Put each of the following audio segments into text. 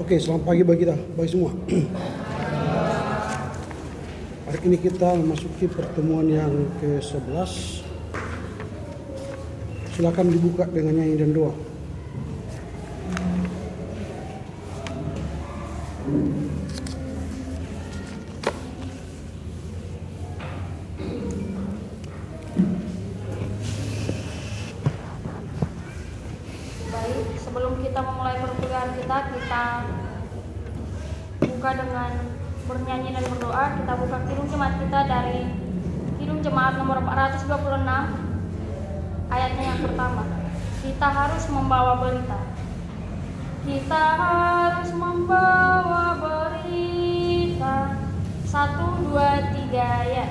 Oke, selamat pagi bagi semua. Hari ini kita memasuki pertemuan yang ke-11. Silakan dibuka dengan nyanyi dan doa. Baik, sebelum kita memulai perkuliahan kita buka dengan bernyanyi dan berdoa. Kita buka Kidung Jemaat kita dari Kidung Jemaat nomor 426, ayatnya yang pertama. Kita harus membawa berita. Kita harus membawa berita. 1, 2, 3 ya.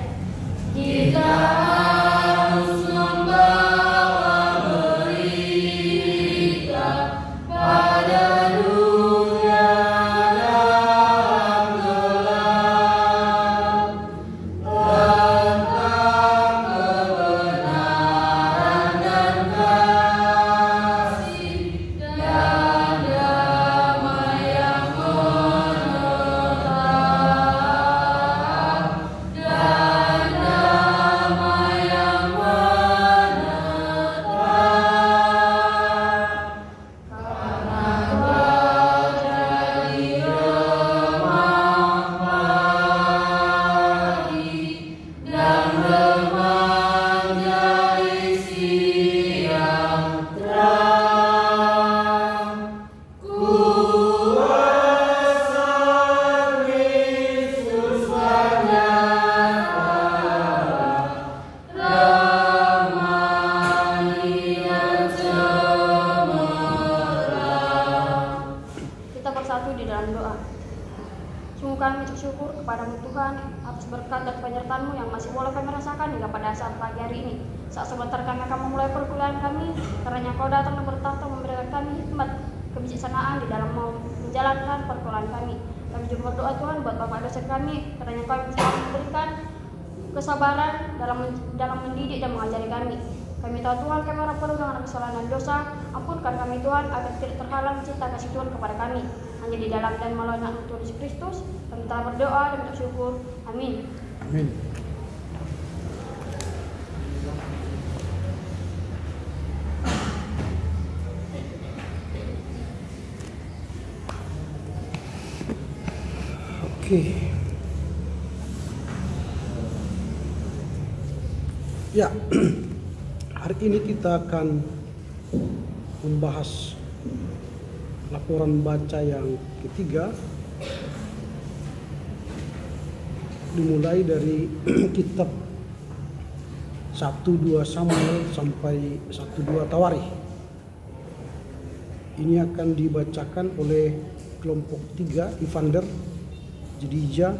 Kita harus membawa berita pada dunia dalam gelap tentang kebenaran dan kasih dan damai yang menetap dan damai yang menetap karena Kau jadi remah pagi dan remah jadi siang terang. Kuasa Kristus bernyata, ramai dan cemerlang. Kita bersatu di dalam doa. Sungguh kami bersyukur kepadamu Tuhan atas berkat dan penyertaan-Mu yang masih boleh kami rasakan hingga pada saat pagi hari ini. Saat sebentar kami akan memulai perkuliahan kami, karena Kau datang dan bertahta memberikan kami hikmat kebijaksanaan di dalam menjalankan perkuliahan kami. Kami juga berdoa Tuhan buat Bapak dosen kami, karena Kau bisa memberikan kesabaran dalam mendidik dan mengajari kami. Kami tahu Tuhan kami orang penuh dengan kesalahan dan dosa. Ampunkan kami Tuhan agar tidak terhalang cinta kasih Tuhan kepada kami. Hanya di dalam dan melalui nama Tuhan Yesus Kristus kami telah berdoa dan bersyukur. Amin. Amin. Oke. Ya, hari ini kita akan membahas laporan baca yang ketiga, dimulai dari kitab 1-2 Samuel sampai 1-2 Tawarikh. Ini akan dibacakan oleh kelompok 3, Evander, Jedijah,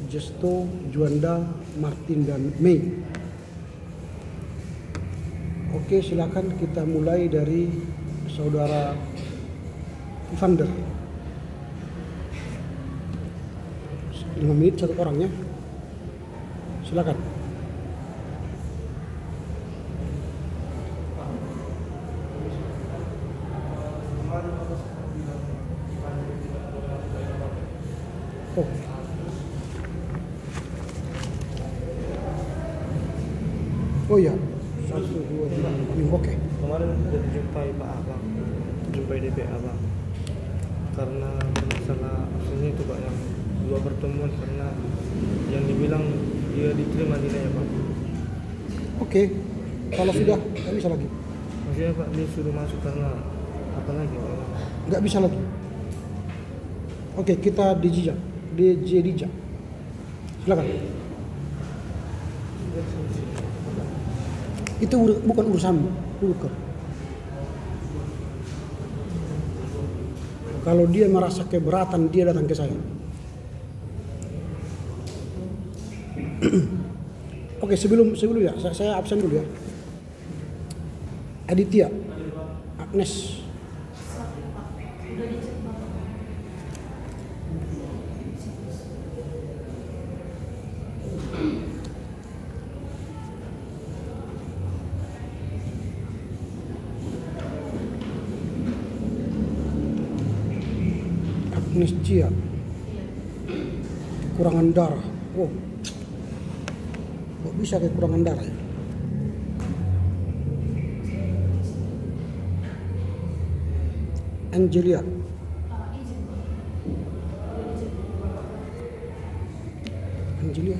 Jesto, Juanda, Martin, dan Mei. Oke, silakan kita mulai dari saudara Evander. 5 menit satu orangnya. Silakan. Oh. Oh ya. 1, 2, 3. Oke. Kemarin sudah jumpai Pak Abang, jumpai DP Abang, karena masalah aslinya itu Pak, yang 2 pertemuan, karena yang dibilang dia diterima nilainya Pak. Oke. Kalau sudah nggak bisa lagi. Maksudnya Pak, dia suruh masuk karena apa lagi Pak? Nggak bisa lagi. Oke, kita Jedijah. Silakan. Itu bukan urusanmu, bukan. Kalau dia merasa keberatan, dia datang ke saya. Oke, sebelum ya, saya absen dulu ya. Aditya, Agnes. Agnesia, kekurangan darah. Oh, kok bisa kekurangan darah ya? Angelia, Angelia,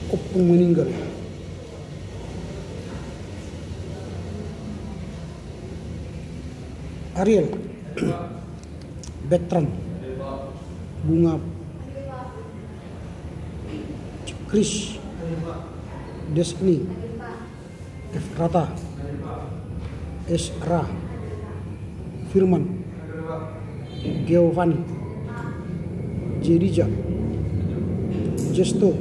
Opung meninggal. Ariel, Bertrand, Bunga, Chris, Desni, Efrata, Esra, Firman, Giovanni, Jedija, Jesto,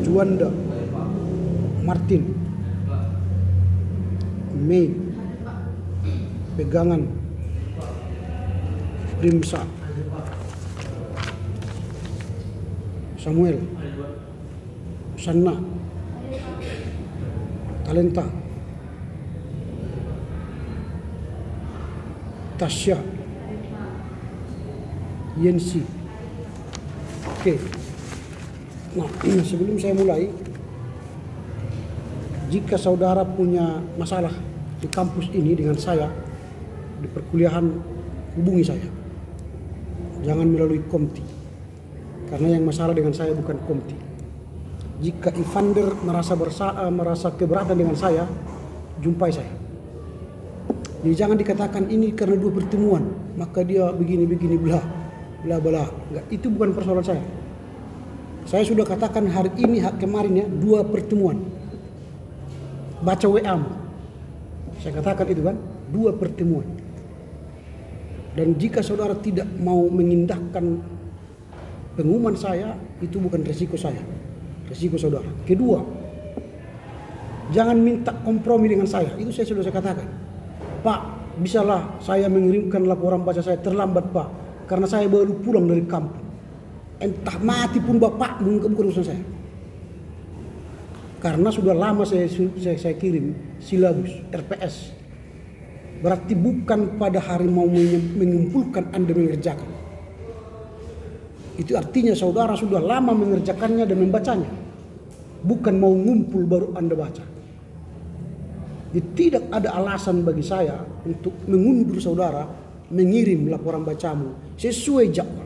Juanda, Martin, Mei, Pegangan, Primsa, Samuel, Sanna, Talenta, Tasya, Yensi. Oke. Nah, sebelum saya mulai, jika saudara punya masalah di kampus ini dengan saya, di perkuliahan, hubungi saya. Jangan melalui Komti, karena yang masalah dengan saya bukan Komti. Jika Evander merasa keberatan dengan saya, jumpai saya. Jadi jangan dikatakan ini karena 2 pertemuan, maka dia begini bla bla bla. Enggak, itu bukan persoalan saya. Saya sudah katakan hari ini, kemarin ya, 2 pertemuan. Baca WA-mu. Saya katakan itu kan, 2 pertemuan. Dan jika saudara tidak mau mengindahkan pengumuman saya, itu bukan resiko saya, resiko saudara. Kedua, jangan minta kompromi dengan saya. Itu saya sudah katakan. Pak, bisalah saya mengirimkan laporan baca saya terlambat, Pak, karena saya baru pulang dari kampung. Entah mati pun bapak, bukan urusan saya. Karena sudah lama saya kirim silabus RPS. Berarti bukan pada hari mau mengumpulkan Anda mengerjakan. Itu artinya saudara sudah lama mengerjakannya dan membacanya. Bukan mau ngumpul baru Anda baca. Jadi tidak ada alasan bagi saya untuk mengundur saudara mengirim laporan bacamu sesuai jadwal.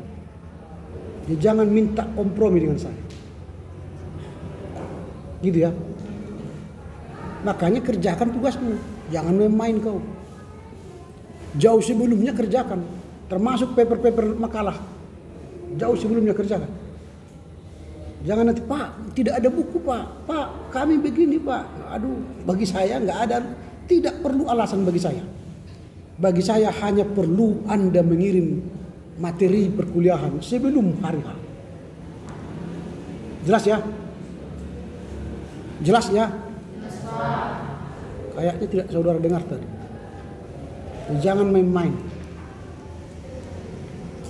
Jadi jangan minta kompromi dengan saya. Gitu ya. Makanya kerjakan tugasmu. Jangan main kau. Jauh sebelumnya kerjakan, termasuk paper makalah. Jauh sebelumnya kerjakan. Jangan nanti, Pak, tidak ada buku, Pak. Pak, kami begini, Pak. Aduh, bagi saya nggak ada. Tidak perlu alasan bagi saya. Bagi saya hanya perlu Anda mengirim materi perkuliahan sebelum hari H. Jelas ya? Jelas ya? Kayaknya tidak saudara dengar tadi. Jangan main-main.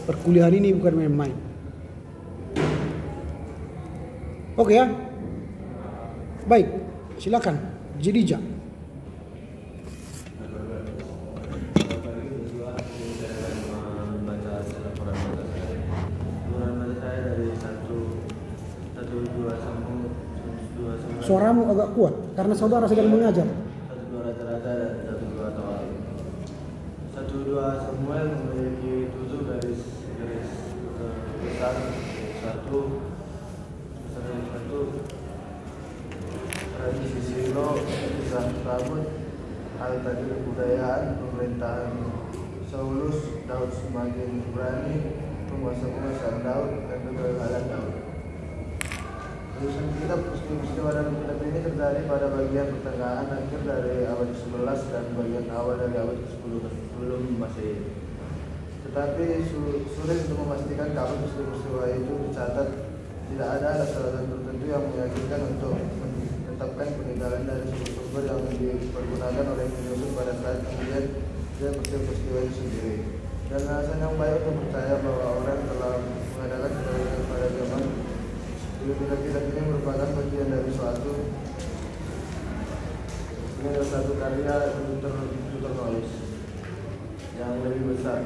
Perkuliahan ini bukan main-main. Oke ya? Baik, silakan. Jedija. Suaramu agak kuat karena saudara sedang mengajar. 1-2 rata-rata dan 1-2 tawar. 1-2 Samuel memiliki 7 garis besar. 1 tradisi Silo, kisah rambut, hal tadi kebudayaan, pemerintahan Saulus, Daud semakin berani, penguasa Daud, dan kegagalan Daud. Tulisan kitab peristiwa dan kitab ini terjadi pada bagian pertengahan akhir dari abad ke-11 dan bagian awal dari abad ke-10 sebelum Masehi. Tetapi sulit untuk memastikan kapan peristiwa itu dicatat. Tidak ada alasan tertentu yang meyakinkan untuk menetapkan peninggalan dari sumber-sumber yang dipergunakan oleh Yusuf pada saat kemudian dan peristiwa itu sendiri. Dan alasan yang baik untuk percaya bahwa orang telah mengadakan kejadian pada zaman dulu kitab ini merupakan bagian dari suatu karya Luther Noyes yang lebih besar.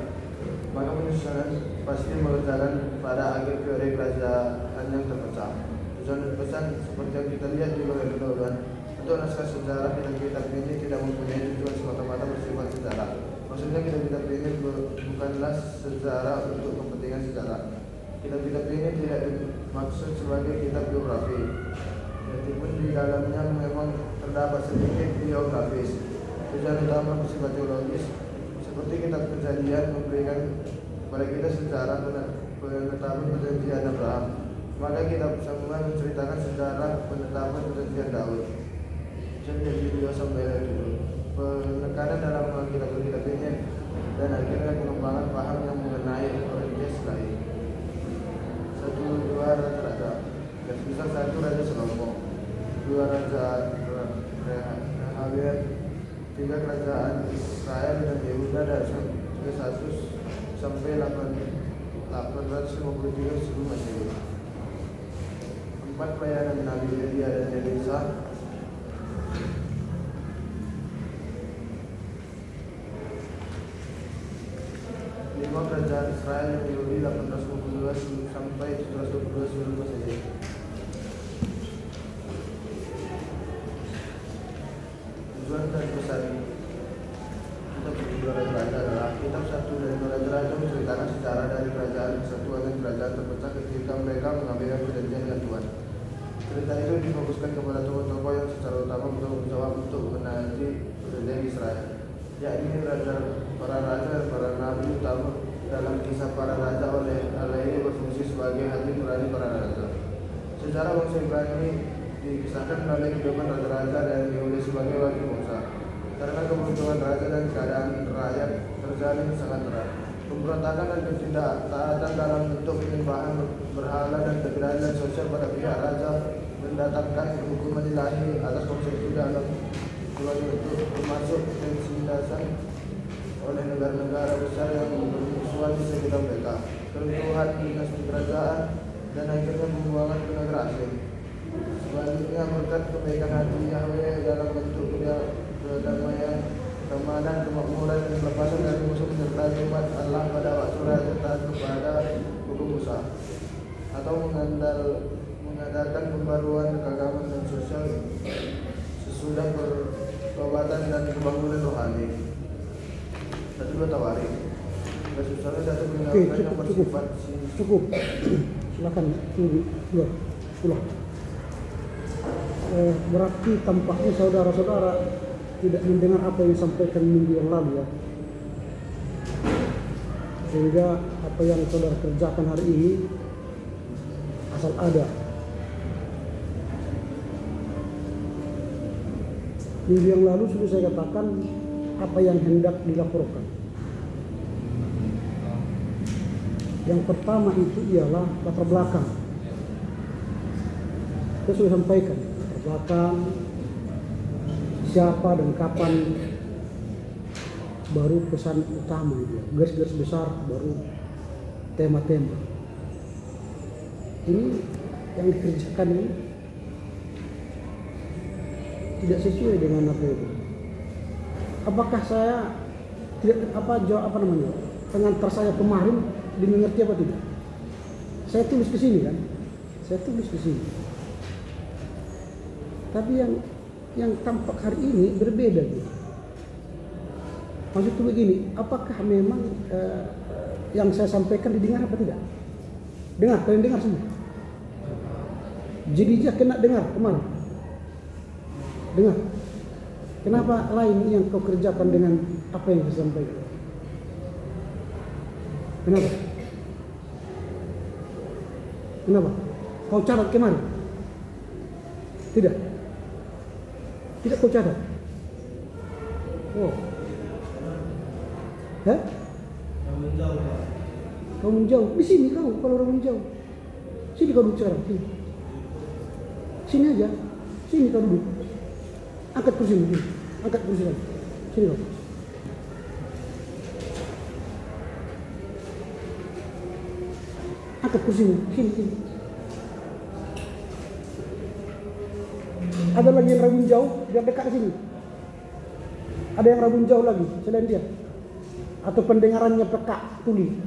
Maka penyusunan pasti mengerjakan pada akhir teori kerajaan yang terpecah. Tujuan dan pesan seperti yang kita lihat di bawah kedahuluan, untuk naskah sejarah kitab ini tidak mempunyai tujuan semata-mata bersifat sejarah. Maksudnya kitab-kitab ini bukanlah sejarah untuk kepentingan sejarah. Kitab-kitab ini tidak dimaksud sebagai kitab biografi, meskipun di dalamnya memang terdapat sedikit biografis. Tujuan utama bersifat teologis, seperti kitab Kejadian memberikan kepada kita sejarah penetapan perjanjian Abraham. Maka kitab Samuel menceritakan sejarah penetapan perjanjian Daud. Jadi 2 sampai 7. Penekanan dalam kitab ini dan akhirnya pengembangan paham yang mengenai orientasi lain. 1-2 Raja-Raja. Yang bisa 1 Raja Salomo, 2 Raja Rehabeam, 3 Kerajaan Israel dan Yehuda dari 1 sampai 853 sebelum Masehi. 4 pelayanan Nabi Elia dan Elisa. 5 Kerajaan Israel yang Yahudi 852 sampai 722 sebelum Masehi. Tujuan dan pesan kitab 2 Raja-Raja adalah kitab 1 dan 2 Raja-Raja menceritakan sejarah dari kerajaan kesatuan dan kerajaan terpecah ketika mereka mengambil perjanjian dengan Tuhan. Cerita itu difokuskan kepada tokoh-tokoh yang secara utama bertanggung jawab untuk menaati perjanjian Israel, yakni para raja dan para nabi utama. Dalam kisah para raja oleh Allah ini berfungsi sebagai hati nurani para raja. Sejarah bangsa Ibrani dikisahkan melalui kehidupan raja-raja dan Yahudi sebagai wakil bangsa. Karena keberuntungan raja dan keadaan rakyat terjalin sangat erat. Pemberontakan dan ketidaktaatan dalam bentuk penyembahan berhala dan keberadaan sosial pada pihak raja mendatangkan hukuman ilahi atas bangsa itu dalam sebagai bentuk termasuk penindasan oleh negara-negara besar yang bermusuhan di sekitar mereka, keruntuhan dinasti kerajaan, dan akhirnya pembuangan ke negara asing. Sebaliknya berkat kebaikan hati Yahweh dalam bentuk kedamaian, keamanan, kemakmuran, dan kelepasan dari musuh menyertai umat Allah pada waktu raja taat kepada hukum Musa, atau mengadakan pembaruan keagamaan dan sosial sesudah pertobatan dan pembangunan rohani. 1-2 Tawarik. Kesusahan 1 peninggalan yang bersifat cukup. Silakan tunggu. Pulang. Berarti tampaknya saudara-saudara tidak mendengar apa yang disampaikan minggu yang lalu ya. Sehingga apa yang saudara kerjakan hari ini asal ada. Minggu yang lalu sudah saya katakan apa yang hendak dilaporkan. Yang pertama itu ialah latar belakang. Saya sudah sampaikan latar belakang, siapa dan kapan, baru pesan utama itu, garis-garis besar, baru tema-tema. Ini yang dikerjakan ini tidak sesuai dengan apa itu. Apakah saya tidak pengantar saya kemarin dimengerti apa tidak? Saya tulis ke sini kan? Saya tulis ke sini. Tapi yang tampak hari ini berbeda gitu. Maksudnya begini, apakah memang yang saya sampaikan didengar apa tidak? Dengar, kalian dengar semua. Jadi dia kena dengar kemarin. Dengar. Kenapa lain yang kau kerjakan dengan apa yang saya sampaikan? Kenapa? Kenapa? Kau catat kemarin? Tidak? Tidak kau catat? Oh. Hah? Kau menjauh. Di sini kau, kalau orang menjauh. Sini kau duduk sekarang. Sini. Sini aja. Sini kau duduk. Angkat kursi ini. Angkat kursi lagi. Sini kau. Ketuk kursimu, sini. Ada lagi yang rabun jauh, biar dekat sini. Ada yang rabun jauh lagi selain dia. Atau pendengarannya peka, tuli,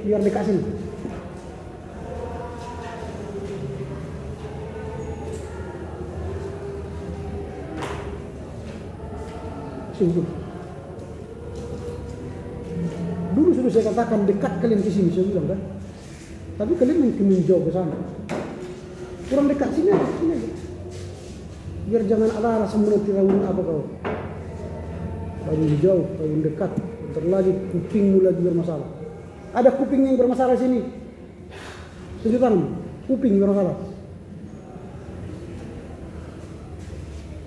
biar dekat sini. Sini. Dulu sudah saya katakan dekat kalian ke sini, saya bilang kan. Tapi kalian mungkin jauh ke sana. Kurang dekat sini aja, sini aja. Biar jangan ada alasan menanti rabun apa kau. Rabun jauh, rabun dekat. Bentar lagi kupingmu lagi bermasalah. Ada kuping yang bermasalah sini. Tunjuk tangan, kuping bermasalah.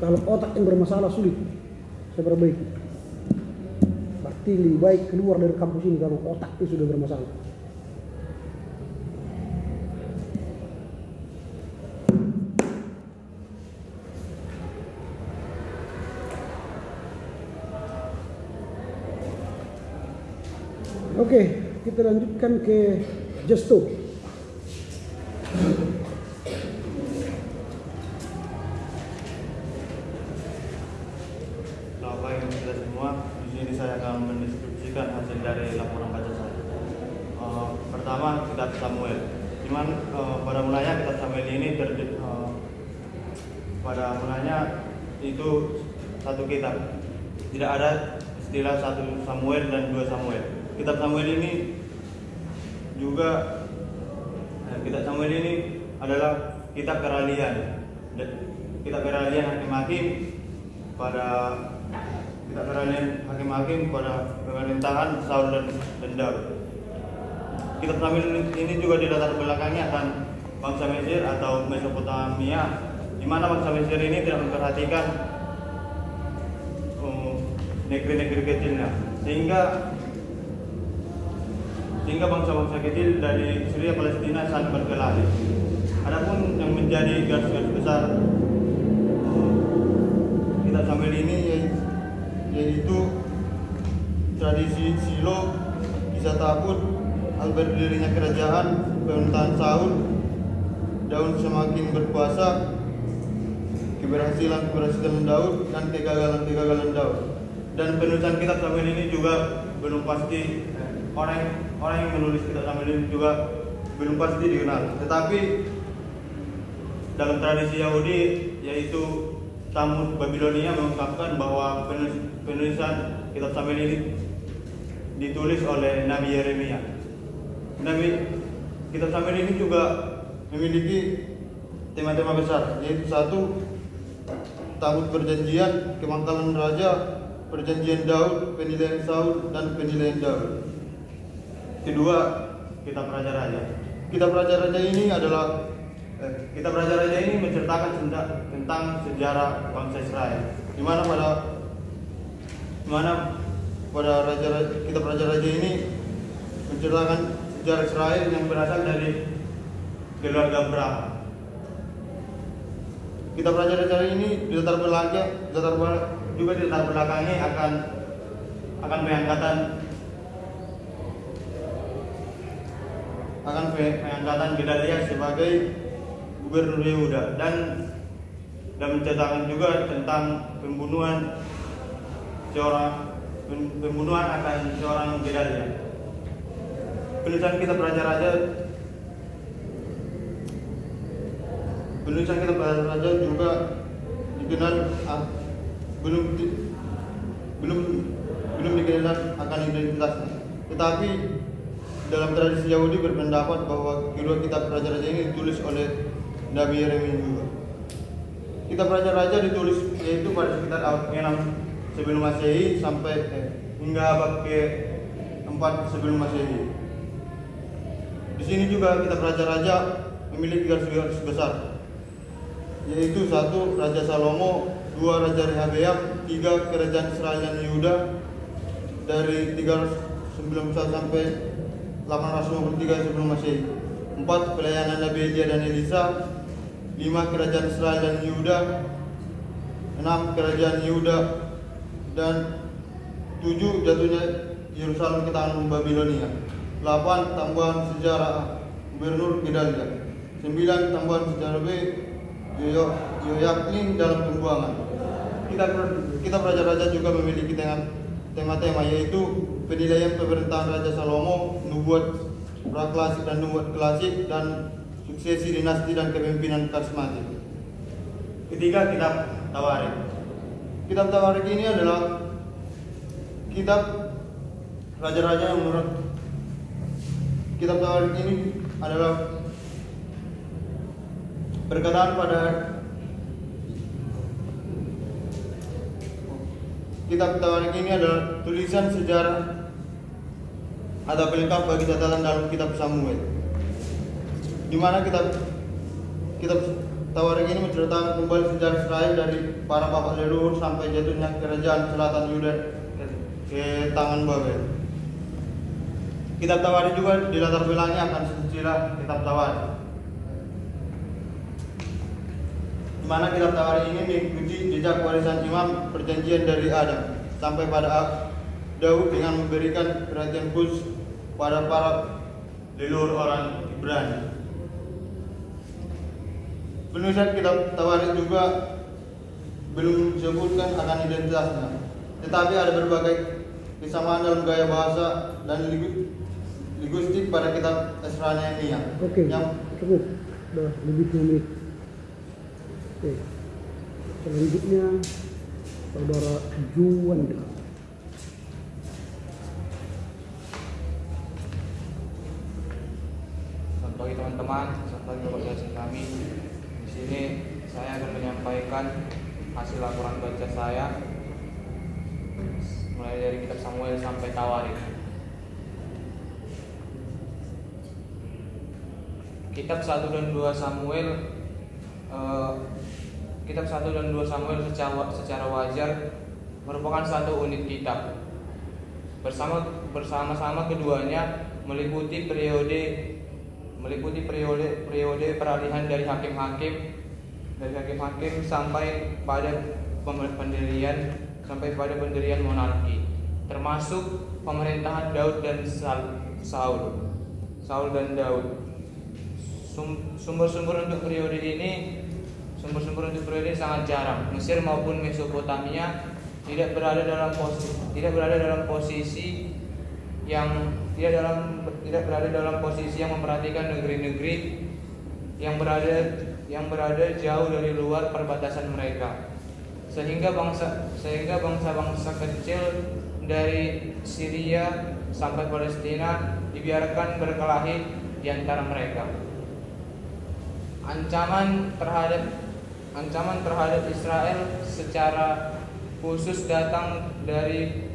Kalau otak yang bermasalah sulit, saya perbaiki. Berarti lebih baik keluar dari kampus ini kalau otak itu sudah bermasalah. Oke, kita lanjutkan ke gesto. Bapak Ibu kita semua, di sini saya akan mendeskripsikan hasil dari laporan baca saya. Pertama, kitab Samuel. Pada mulanya kitab Samuel ini pada mulanya itu satu kitab. Tidak ada istilah satu Samuel dan dua Samuel. Kitab Samuel ini juga kitab Samuel ini adalah kitab keralian. Kitab keralian hakim-hakim pada kitab keralian hakim-hakim pada pemerintahan Saul dan Daud. Kitab Samuel ini juga dilatar belakangi akan bangsa Mesir atau Mesopotamia, di mana bangsa Mesir ini tidak memperhatikan negeri-negeri kecilnya, sehingga bangsa-bangsa kecil dari Syria Palestina saling berkelahi. Adapun yang menjadi garis-garis besar kitab Samuel ini yaitu tradisi Silo, kisah Tabut, hal berdirinya kerajaan, pemerintahan Saul, Daud semakin berkuasa, keberhasilan Daud dan kegagalan Daud. Dan penulisan kitab Samuel ini juga belum pasti, orang yang menulis kitab Samuel ini juga belum pasti dikenal. Tetapi dalam tradisi Yahudi, yaitu Talmud Babilonia, mengungkapkan bahwa penulisan kitab Samuel ini ditulis oleh Nabi Yeremia. Kitab Samuel ini juga memiliki tema-tema besar, yaitu satu, Tabut Perjanjian, Kemangkalan Raja, Perjanjian Daud, penilaian Saul, dan penilaian Daud. Kedua, kitab Raja-Raja. Kitab Raja-Raja ini menceritakan tentang sejarah bangsa Israel, di mana pada kitab Raja-Raja ini menceritakan sejarah Israel yang berasal dari keluarga Abraham. Kitab Raja-Raja ini dilatar belakangi akan pengangkatan Gedalia sebagai gubernur Yehuda, dan menceritakan juga tentang pembunuhan akan seorang Gedalia. Penulisan kitab Raja-Raja juga dikenal belum dikenal akan identitasnya. Tetapi dalam tradisi Yahudi berpendapat bahwa kedua kitab Raja-Raja ini ditulis oleh Nabi Yeremia juga. Kitab Raja-Raja ditulis yaitu pada sekitar abad ke-6 sebelum Masehi sampai hingga abad ke-4 sebelum Masehi. Di sini juga kitab Raja-Raja memiliki garis-garis besar, yaitu satu, Raja Salomo, dua, Raja Rehabeam, tiga, kerajaan Israel dan Yehuda dari 391 sampai 853 sebelum Masehi. 4, pelayanan Nabi Elia dan Elisa. 5, kerajaan Israel dan Yehuda. 6, kerajaan Yehuda. Dan 7, jatuhnya Yerusalem ke tangan Babilonia. 8, tambahan sejarah Gubernur Gedalia. 9 tambahan sejarah B Yoyaklin dalam pembuangan. Kitab Raja-Raja juga memiliki tema-tema, yaitu penilaian pemerintahan Raja Salomo, nubuat praklasik dan nubuat klasik, dan suksesi dinasti dan kepemimpinan karismatik. Ketiga, kitab Tawarik. Kitab Tawarik ini adalah kitab raja-raja yang menurut kitab Tawarik ini adalah berkataan pada kitab Tawarik ini adalah tulisan sejarah atau pelengkap bagi catatan dalam kitab Samuel, di mana kitab Tawarik ini menceritakan kembali sejarah Israel dari para bapak leluhur sampai jatuhnya kerajaan selatan Yuda ke tangan Babel. Kitab Tawarik juga dilatar belakangi akan silsilah kitab Tawarik, di mana kitab Tawarik ini mengikuti jejak warisan imam perjanjian dari Adam sampai pada Daud dengan memberikan perhatian khusus pada para leluhur orang Ibrani. Penulis kitab Tawarik juga belum disebutkan akan identitasnya, tetapi ada berbagai kesamaan dalam gaya bahasa dan linguistik pada kitab Esra Nehemia. Oke, cukup. Udah lebih 2 menit. Oke. Selanjutnya Saudara Juwanda. Selamat pagi teman-teman, selamat pagi Bapak dosen kami. Di sini saya akan menyampaikan hasil laporan baca saya mulai dari kitab Samuel sampai Tawarik. Kitab 1 dan 2 Samuel Kitab 1 dan 2 Samuel secara wajar merupakan satu unit kitab. Bersama-sama keduanya meliputi periode peralihan dari hakim-hakim sampai pada pendirian monarki, termasuk pemerintahan Daud dan Saul dan Daud. Sumber-sumber untuk periode ini sangat jarang. Mesir maupun Mesopotamia tidak berada dalam posisi yang memperhatikan negeri-negeri yang berada jauh dari luar perbatasan mereka, sehingga bangsa-bangsa kecil dari Syria sampai Palestina dibiarkan berkelahi di antara mereka. Ancaman terhadap Israel secara khusus datang dari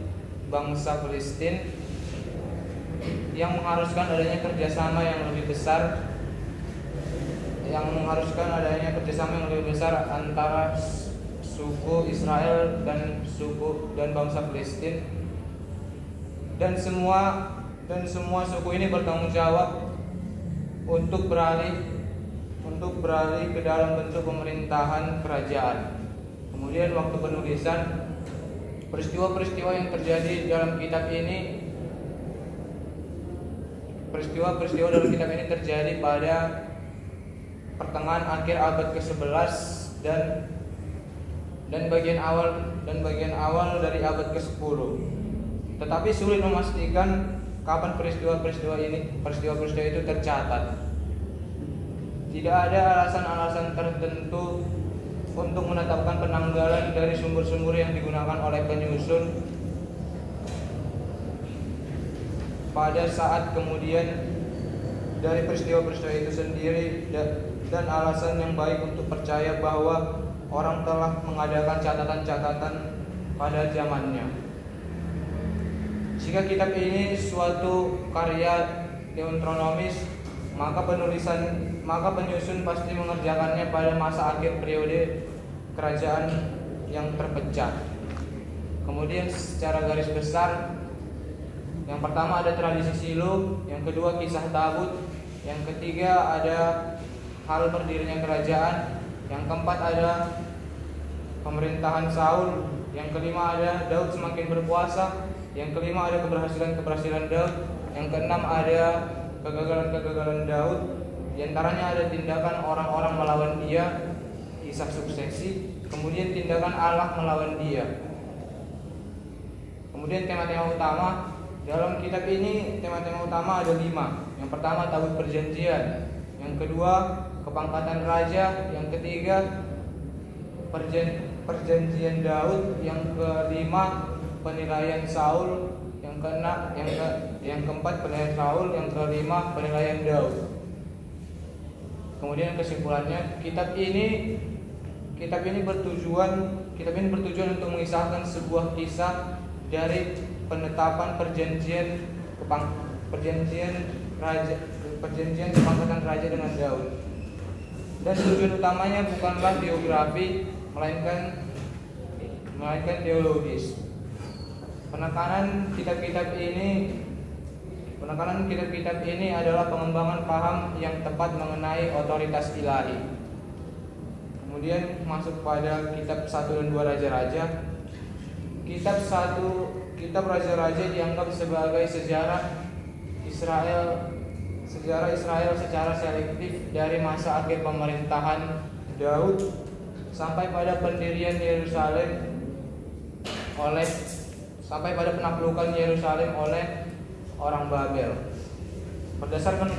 bangsa Palestina yang mengharuskan adanya kerjasama yang lebih besar antara suku Israel dan bangsa Palestina, dan semua suku ini bertanggung jawab untuk beralih ke dalam bentuk pemerintahan kerajaan. Kemudian waktu penulisan, peristiwa-peristiwa yang terjadi dalam kitab ini terjadi pada pertengahan akhir abad ke-11 dan bagian awal dari abad ke-10. Tetapi sulit memastikan kapan peristiwa-peristiwa itu tercatat. Tidak ada alasan-alasan tertentu untuk menetapkan penanggalan dari sumber-sumber yang digunakan oleh penyusun pada saat kemudian dari peristiwa-peristiwa itu sendiri, dan alasan yang baik untuk percaya bahwa orang telah mengadakan catatan-catatan pada zamannya. Jika kitab ini suatu karya deuteronomis, maka penyusun pasti mengerjakannya pada masa akhir periode kerajaan yang terpecah. Kemudian secara garis besar, yang pertama ada tradisi Silo, yang kedua kisah Tabut, yang ketiga ada hal berdirinya kerajaan, yang keempat ada pemerintahan Saul, yang kelima ada Daud semakin berkuasa, yang kelima ada keberhasilan Daud, yang keenam ada kegagalan Daud, di antaranya ada tindakan orang-orang melawan dia, kisah suksesi, kemudian tindakan Allah melawan dia. Kemudian tema-tema utama dalam kitab ini, tema-tema utama ada 5. Yang pertama Tabut Perjanjian, yang kedua kepangkatan raja, yang ketiga perjanjian Daud, yang kelima penilaian Saul, yang keempat penilaian Saul, yang kelima penilaian Daud. Kemudian kesimpulannya, kitab ini bertujuan untuk mengisahkan sebuah kisah dari penetapan perjanjian kepangkatan raja dengan Daud. Dan tujuan utamanya bukanlah biografi, melainkan teologis. Penekanan kitab-kitab ini adalah pengembangan paham yang tepat mengenai otoritas ilahi. Kemudian masuk pada kitab 1 dan 2 Raja-Raja. Kitab Raja-Raja dianggap sebagai sejarah Israel secara selektif dari masa akhir pemerintahan Daud sampai pada pendirian Yerusalem sampai pada penaklukan Yerusalem oleh orang Babel. Berdasarkan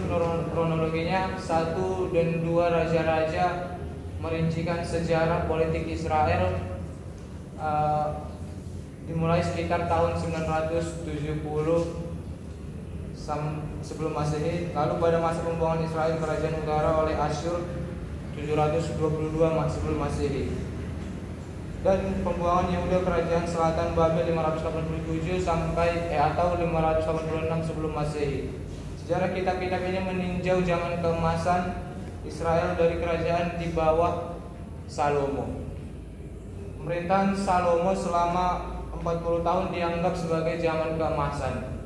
kronologinya, 1 dan 2 Raja-Raja merincikan sejarah politik Israel dimulai sekitar tahun 970 sebelum Masehi. Lalu pada masa pembuangan Israel kerajaan utara oleh Asyur 722 sebelum Masehi. Dan pembuangan Yehuda kerajaan selatan Babel 587 atau 586 sebelum Masehi. Sejarah kitab-kitab ini meninjau zaman keemasan Israel dari kerajaan di bawah Salomo. Pemerintahan Salomo selama 40 tahun dianggap sebagai zaman keemasan.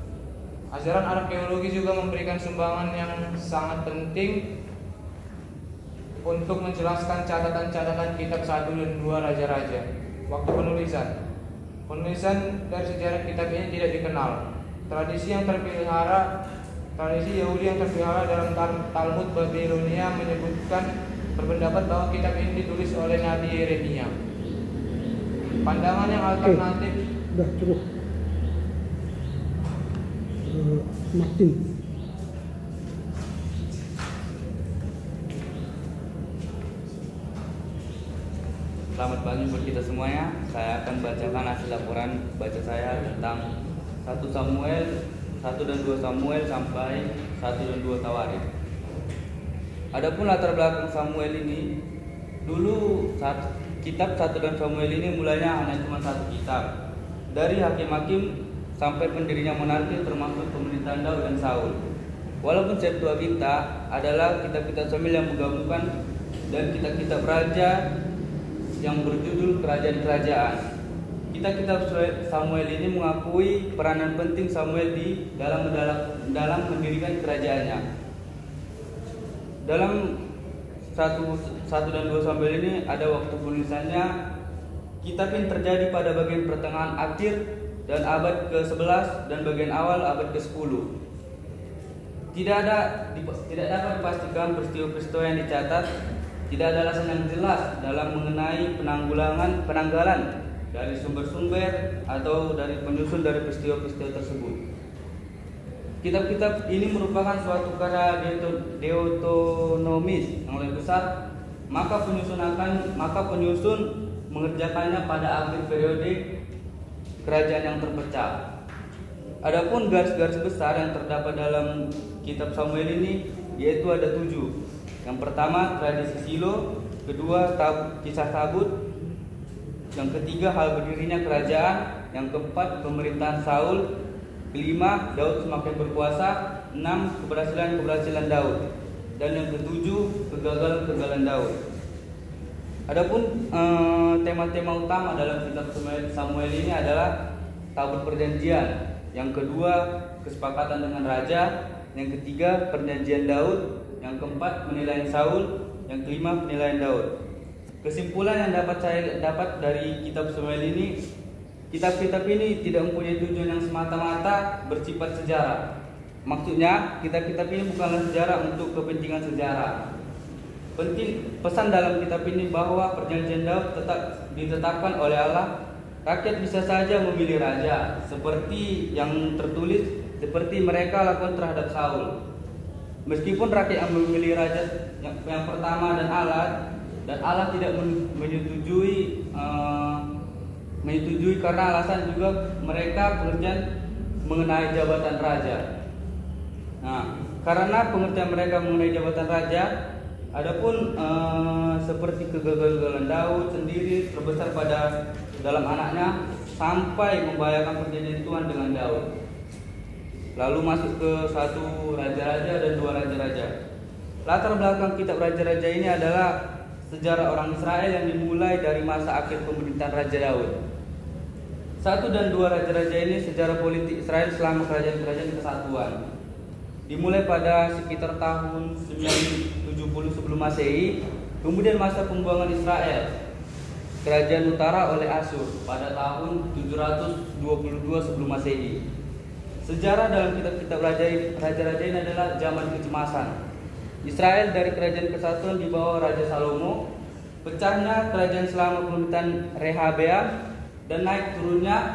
Ajaran arkeologi juga memberikan sumbangan yang sangat penting untuk menjelaskan catatan-catatan kitab 1 dan 2 Raja-Raja. Waktu penulisan dari sejarah kitab ini tidak dikenal. Tradisi Yahudi yang terpelihara dalam Talmud Babilonia berpendapat bahwa kitab ini ditulis oleh Nabi Yeremia. Pandangan yang alternatif. Udah cukup. Martin. Selamat pagi buat kita semuanya. Saya akan bacakan hasil laporan baca saya tentang 1 dan 2 Samuel sampai 1 dan 2 Tawarikh. Adapun latar belakang Samuel ini, dulu kitab 1 dan Samuel ini mulanya hanya cuma 1 kitab. Dari hakim-hakim sampai pendirinya monarki termasuk pemerintahan Daud dan Saul. Walaupun Septuaginta adalah kitab-kitab Samuel yang menggabungkan dan kitab-kitab raja yang berjudul kerajaan-kerajaan. Kitab-kitab Samuel ini mengakui peranan penting Samuel di dalam mendirikan kerajaannya. Dalam 1 dan 2 Samuel ini ada waktu penulisannya. Kitab ini terjadi pada bagian pertengahan akhir dan abad ke-11 dan bagian awal abad ke-10. Tidak dapat dipastikan peristiwa-peristiwa yang dicatat. Tidak ada alasan yang jelas dalam mengenai penanggalan dari sumber-sumber atau dari penyusun dari peristiwa-peristiwa tersebut. Kitab-kitab ini merupakan suatu karya deuteronomis yang lebih besar, maka penyusun mengerjakannya pada akhir periode kerajaan yang terpecah. Adapun garis-garis besar yang terdapat dalam kitab Samuel ini yaitu ada 7. Yang pertama tradisi Silo, kedua kisah Tabut, yang ketiga hal berdirinya kerajaan, yang keempat pemerintahan Saul, kelima Daud semakin berkuasa, 6 keberhasilan Daud, dan yang ketujuh kegagalan Daud. Adapun tema-tema utama dalam kitab Samuel ini adalah Tabut Perjanjian, yang kedua kesepakatan dengan raja, yang ketiga perjanjian Daud, yang keempat penilaian Saul, yang kelima penilaian Daud. Kesimpulan yang saya dapat dari kitab Samuel ini, kitab-kitab ini tidak mempunyai tujuan yang semata-mata bersifat sejarah, Maksudnya kitab-kitab ini bukanlah sejarah untuk kepentingan sejarah. Pesan dalam kitab ini bahwa perjanjian Daud tetap ditetapkan oleh Allah. Rakyat bisa saja memilih raja, seperti yang tertulis, seperti mereka lakukan terhadap Saul. Meskipun rakyat yang memilih raja yang pertama dan Allah tidak menyetujui karena alasan juga mereka pengertian mengenai jabatan raja. Nah, karena pengertian mereka mengenai jabatan raja, adapun seperti kegagalan Daud sendiri terbesar pada dalam anaknya sampai membahayakan perjanjian Tuhan dengan Daud. Lalu masuk ke 1 Raja-Raja dan 2 Raja-Raja. Latar belakang kitab Raja-Raja ini adalah sejarah orang Israel yang dimulai dari masa akhir pemerintahan Raja Daud. 1 dan 2 Raja-Raja ini sejarah politik Israel selama kerajaan-kerajaan kesatuan. Dimulai pada sekitar tahun 970 sebelum Masehi, kemudian masa pembuangan Israel kerajaan utara oleh Asyur pada tahun 722 sebelum Masehi. Sejarah dalam kitab-kitab Raja-Raja ini adalah zaman kecemasan. Israel dari kerajaan kesatuan di bawah Raja Salomo, pecahnya kerajaan selama pemerintahan Rehabeam, dan naik turunnya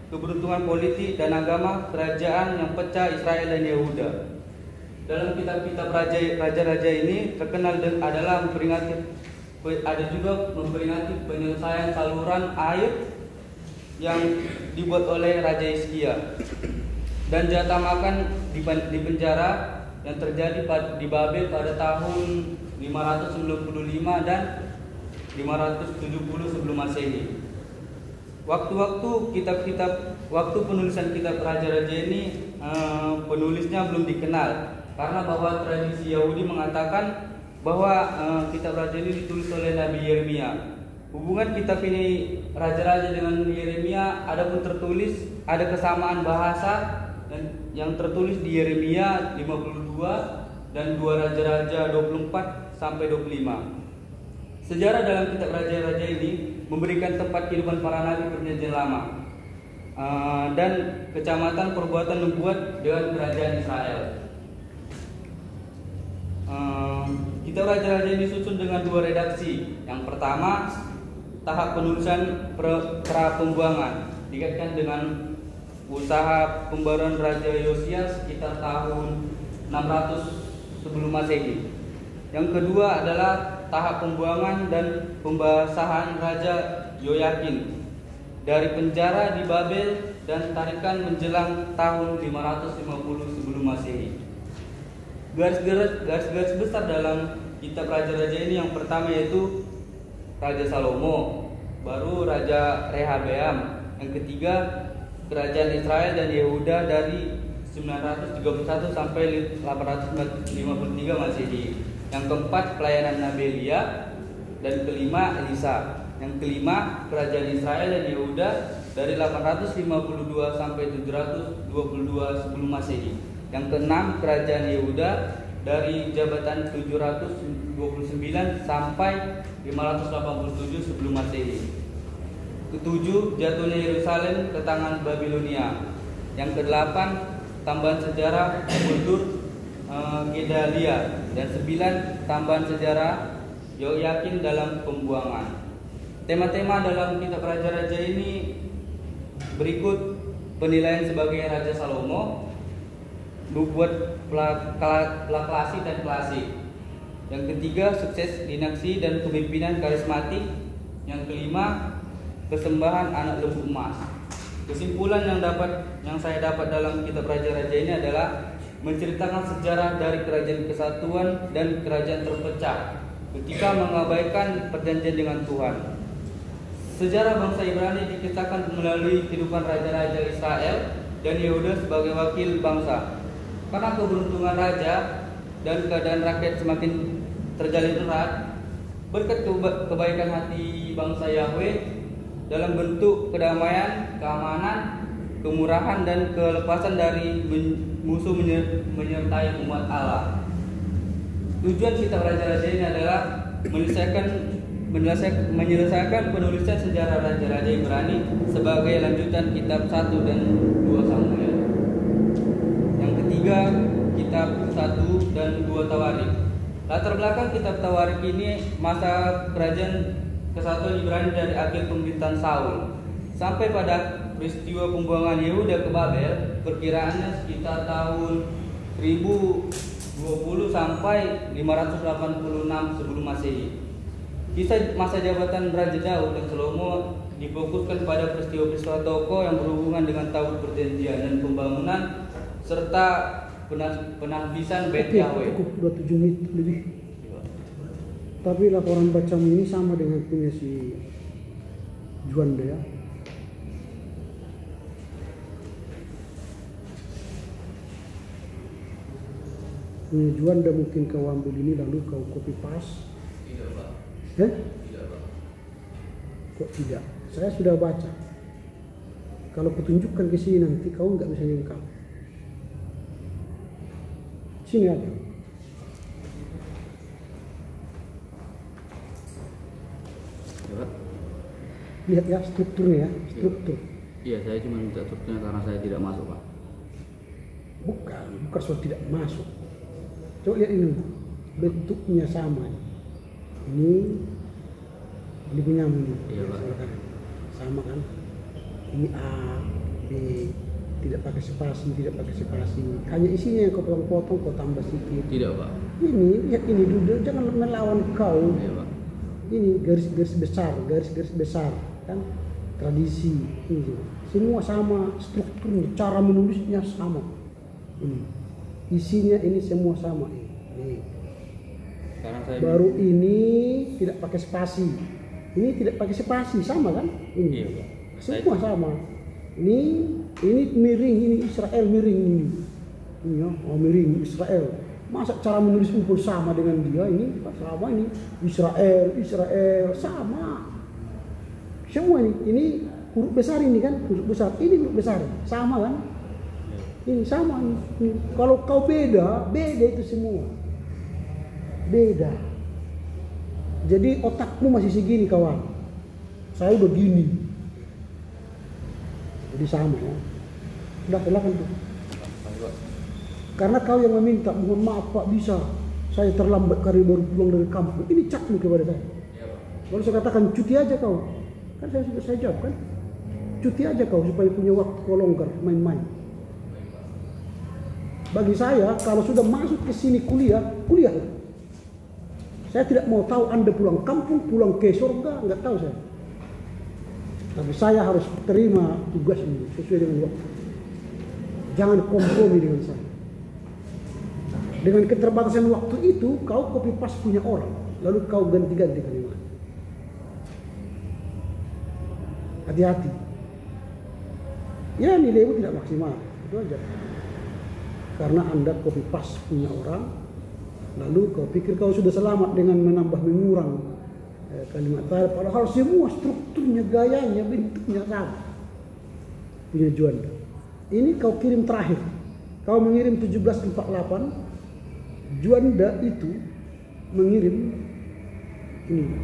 keberuntungan politik dan agama kerajaan yang pecah Israel dan Yehuda. Dalam kitab-kitab raja-raja ini terkenal adalah memperingati penyelesaian saluran air yang dibuat oleh Raja Hizkia dan jatah makan di penjara yang terjadi di Babel pada tahun 595 dan 570 sebelum Masehi. Waktu penulisan kitab Raja-Raja ini penulisnya belum dikenal karena bahwa tradisi Yahudi mengatakan bahwa kitab Raja ini ditulis oleh Nabi Yeremia. Hubungan kitab ini Raja-Raja dengan Yeremia adapun tertulis ada kesamaan bahasa dan yang tertulis di Yeremia 52 dan 2 Raja-Raja 24 sampai 25. Sejarah dalam kitab Raja-Raja ini memberikan tempat kehidupan para nabi perjanjian lama dan kecamatan perbuatan nubuat dengan kerajaan Israel. Kitab Raja-Raja ini disusun dengan 2 redaksi. Yang pertama, tahap penulisan pra pembuangan dikaitkan dengan usaha pembaruan Raja Yosias sekitar tahun 600 sebelum Masehi. Yang kedua adalah tahap pembuangan dan pembasahan Raja Yoyakin dari penjara di Babel dan tarikan menjelang tahun 550 sebelum Masehi. Garis besar dalam kitab Raja-Raja ini yang pertama yaitu Raja Salomo, baru Raja Rehabeam, yang ketiga kerajaan Israel dan Yehuda dari 931 sampai 853 Masehi. Yang keempat pelayanan Nabi Elia, dan kelima Elisa. Yang kelima kerajaan Israel dan Yehuda dari 852 sampai 722 sebelum Masehi. Yang keenam kerajaan Yehuda dari jabatan 729 sampai 587 sebelum Masehi. Ketujuh jatuhnya Yerusalem ke tangan Babilonia. Yang kedelapan tambahan sejarah mundur Gedalia, dan 9 tambahan sejarah Yoyakin dalam pembuangan. Tema-tema dalam kitab Raja-Raja ini berikut: penilaian sebagai Raja Salomo, nubuat klasik dan klasik. Yang ketiga sukses dinasti dan kepemimpinan karismatik. Yang kelima kesembahan anak lembu emas. Kesimpulan yang saya dapat dalam kitab Raja-Raja ini adalah menceritakan sejarah dari kerajaan kesatuan dan kerajaan terpecah ketika mengabaikan perjanjian dengan Tuhan. Sejarah bangsa Ibrani dikisahkan melalui kehidupan raja-raja Israel dan Yehuda sebagai wakil bangsa. Karena keberuntungan raja dan keadaan rakyat semakin terjalin erat, berkat kebaikan hati bangsa Yahweh dalam bentuk kedamaian, keamanan, kemurahan, dan kelepasan dari musuh menyertai umat Allah. Tujuan kitab Raja-Raja ini adalah menyelesaikan penulisan sejarah Raja-Raja Ibrani sebagai lanjutan kitab 1 dan 2 Samuel. Yang ketiga, Latar belakang kitab Tawarik ini masa kerajaan kesatuan Ibrani dari akhir pemerintahan Saul sampai pada peristiwa pembuangan Yehuda ke Babel, perkiraannya sekitar tahun 1020 sampai 586 sebelum Masehi. Kisah masa jabatan Raja Daud dan Salomo difokuskan pada peristiwa-peristiwa tokoh yang berhubungan dengan Taurat Perjanjian dan pembangunan serta penahbisan Bait Yahweh. Cukup 27 menit lebih. Tapi laporan bacamu ini sama dengan punya si Juanda ya. Punya Juanda mungkin kau ambil ini lalu kau copy paste. Tidak, Pak. Tidak, Pak. Kok tidak? Saya sudah baca. Kalau kutunjukkan ke sini nanti kau nggak bisa nyengkap. Sini ada. Lihat ya strukturnya ya, struktur. Iya, saya cuma minta strukturnya karena saya tidak masuk, Pak. Bukan soal tidak masuk. Coba lihat ini, bentuknya sama. Ini punya ini. Iya, Pak. Sama kan? Ini A, B, tidak pakai spasi, tidak pakai spasi. Hanya isinya yang kau potong-potong, kau tambah sedikit. Tidak, Pak. Ini, lihat ini dulu, jangan melawan kau. Iya, Pak. Ini garis-garis besar, kan? Tradisi, ini semua sama, strukturnya, cara menulisnya sama. Ini, isinya ini semua sama. Ini. Sekarang saya Baru ini tidak pakai spasi, ini tidak pakai spasi, sama kan? Ini, Iya, Pak. semua sama. Ini miring, ini Israel miring ini ya, miring Israel. Masa cara menulis pun sama dengan dia ini? Sama ini Israel sama. Semua ini huruf besar ini kan, huruf besar. Ini huruf besar, sama kan? Ini sama ini. Kalau kau beda itu semua. Beda. Jadi otakmu masih segini kawan. Saya begini. Jadi sama ya. Udah silakan tuh. Karena kau yang meminta, mohon maaf Pak, bisa saya terlambat karena baru pulang dari kampung. Ini cakmu kepada saya. Kalau saya katakan cuti aja kau, kan saya jawab kan, cuti aja kau supaya punya waktu kau longgar main-main. Bagi saya kalau sudah masuk ke sini kuliah. Saya tidak mau tahu Anda pulang kampung, pulang ke surga, nggak tahu saya. Tapi saya harus terima tugas ini sesuai dengan waktu. Jangan kompromi dengan saya. Dengan keterbatasan waktu itu, kau copy paste punya orang, lalu kau ganti-ganti kalimat. Hati-hati. Ya nilaimu tidak maksimal, itu aja. Karena Anda copy paste punya orang, lalu kau pikir kau sudah selamat dengan menambah mengurang kalimat tadi. Padahal semua strukturnya, gayanya, bentuknya sama. Punya Juanda. Ini kau kirim terakhir. Kau mengirim 1748. Juanda itu mengirim ini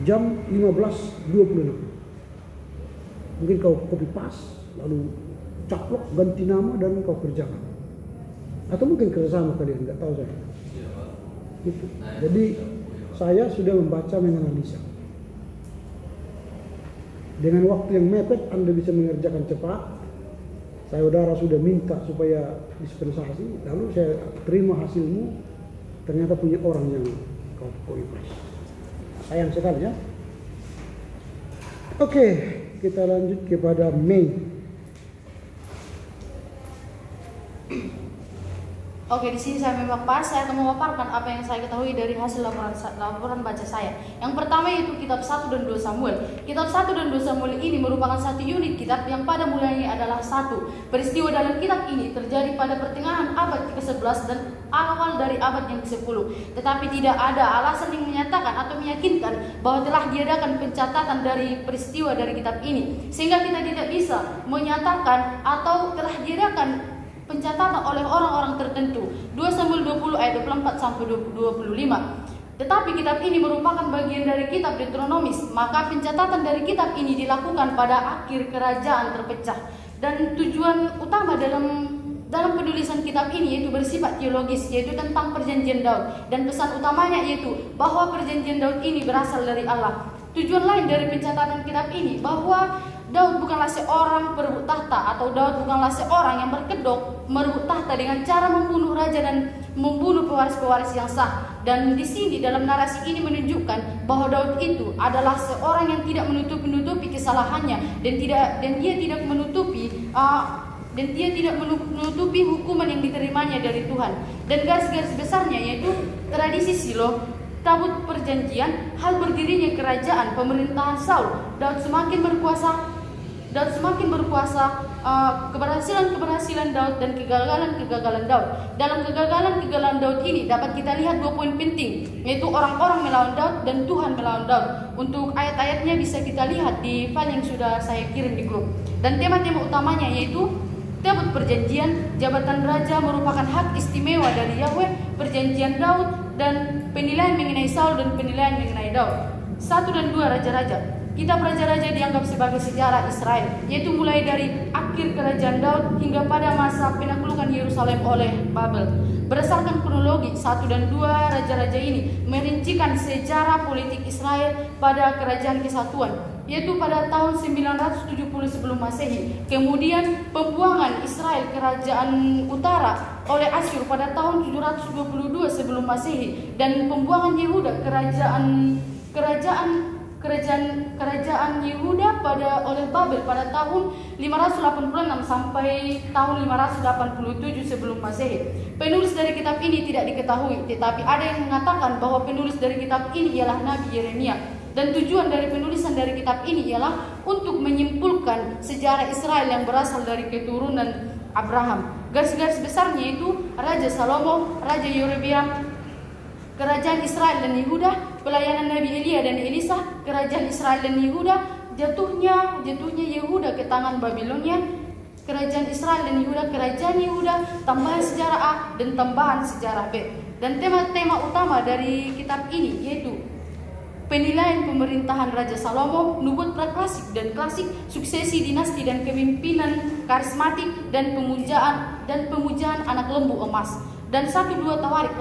jam 15.26. Mungkin kau copy paste lalu caplok ganti nama dan kau kerjakan. Atau mungkin kerjasama kalian, nggak tahu saya. Gitu. Jadi saya sudah membaca, menganalisa. Dengan waktu yang mepet Anda bisa mengerjakan cepat. Saudara sudah minta supaya dispensasi, lalu saya terima hasilmu, ternyata punya orang yang kau impress. Sayang sekali ya. Oke, kita lanjut kepada Mei. Oke, di sini saya memaparkan, saya akan memaparkan apa yang saya ketahui dari hasil laporan baca saya. Yang pertama yaitu kitab 1 dan 2 Samuel. Kitab 1 dan 2 Samuel ini merupakan satu unit kitab yang pada mulanya adalah satu. Peristiwa dalam kitab ini terjadi pada pertengahan abad ke-11 dan awal dari abad yang ke-10. Tetapi tidak ada alasan yang menyatakan atau meyakinkan bahwa telah diadakan pencatatan dari peristiwa dari kitab ini. Sehingga kita tidak bisa menyatakan atau telah diadakan pencatatan oleh orang-orang tertentu. 2 Samuel 20 ayat 24 sampai 25. Tetapi kitab ini merupakan bagian dari kitab Deuteronomis, maka pencatatan dari kitab ini dilakukan pada akhir kerajaan terpecah. Dan tujuan utama dalam dalam penulisan kitab ini yaitu bersifat teologis, yaitu tentang perjanjian Daud, dan pesan utamanya yaitu bahwa perjanjian Daud ini berasal dari Allah. Tujuan lain dari pencatatan kitab ini bahwa Daud bukanlah seorang perebut tahta, atau Daud bukanlah seorang yang berkedok merebut tahta dengan cara membunuh raja dan membunuh pewaris-pewaris yang sah. Dan di sini dalam narasi ini menunjukkan bahwa Daud itu adalah seorang yang tidak menutupi kesalahannya, dan dia tidak menutupi hukuman yang diterimanya dari Tuhan. Dan garis-garis besarnya yaitu tradisi Silo, tabut perjanjian, hal berdirinya kerajaan, pemerintahan Saul, Daud semakin berkuasa, keberhasilan Daud dan kegagalan Daud. Dalam kegagalan Daud ini dapat kita lihat 2 poin penting, yaitu orang-orang melawan Daud dan Tuhan melawan Daud. Untuk ayat-ayatnya bisa kita lihat di file yang sudah saya kirim di grup. Dan tema-tema utamanya yaitu tabut perjanjian, jabatan raja merupakan hak istimewa dari Yahweh, perjanjian Daud, dan penilaian mengenai Saul dan penilaian mengenai Daud. 1 dan 2 Raja-Raja. Kitab Raja-Raja dianggap sebagai sejarah Israel, yaitu mulai dari akhir kerajaan Daud hingga pada masa penaklukan Yerusalem oleh Babel. Berdasarkan kronologi, 1 dan 2 Raja-Raja ini merincikan sejarah politik Israel pada kerajaan kesatuan, yaitu pada tahun 970 sebelum Masehi. Kemudian pembuangan Israel kerajaan utara oleh Asyur pada tahun 722 sebelum Masehi, dan pembuangan Yehuda kerajaan Yehuda oleh Babel pada tahun 586 sampai tahun 587 sebelum Masehi. Penulis dari kitab ini tidak diketahui, tetapi ada yang mengatakan bahwa penulis dari kitab ini ialah Nabi Yeremia. Dan tujuan dari penulisan dari kitab ini ialah untuk menyimpulkan sejarah Israel yang berasal dari keturunan Abraham. Garis-garis besarnya itu Raja Salomo, Raja Yerobeam, kerajaan Israel dan Yehuda, pelayanan Nabi Elia dan Elisa, kerajaan Israel dan Yehuda, jatuhnya Yehuda ke tangan Babilonia, kerajaan Israel dan Yehuda, kerajaan Yehuda, tambahan sejarah A dan tambahan sejarah B. Dan tema-tema utama dari kitab ini yaitu penilaian pemerintahan Raja Salomo, nubuat praklasik dan klasik, suksesi dinasti dan kepemimpinan karismatik, dan pemujaan anak lembu emas. Dan 1-2 Tawarik.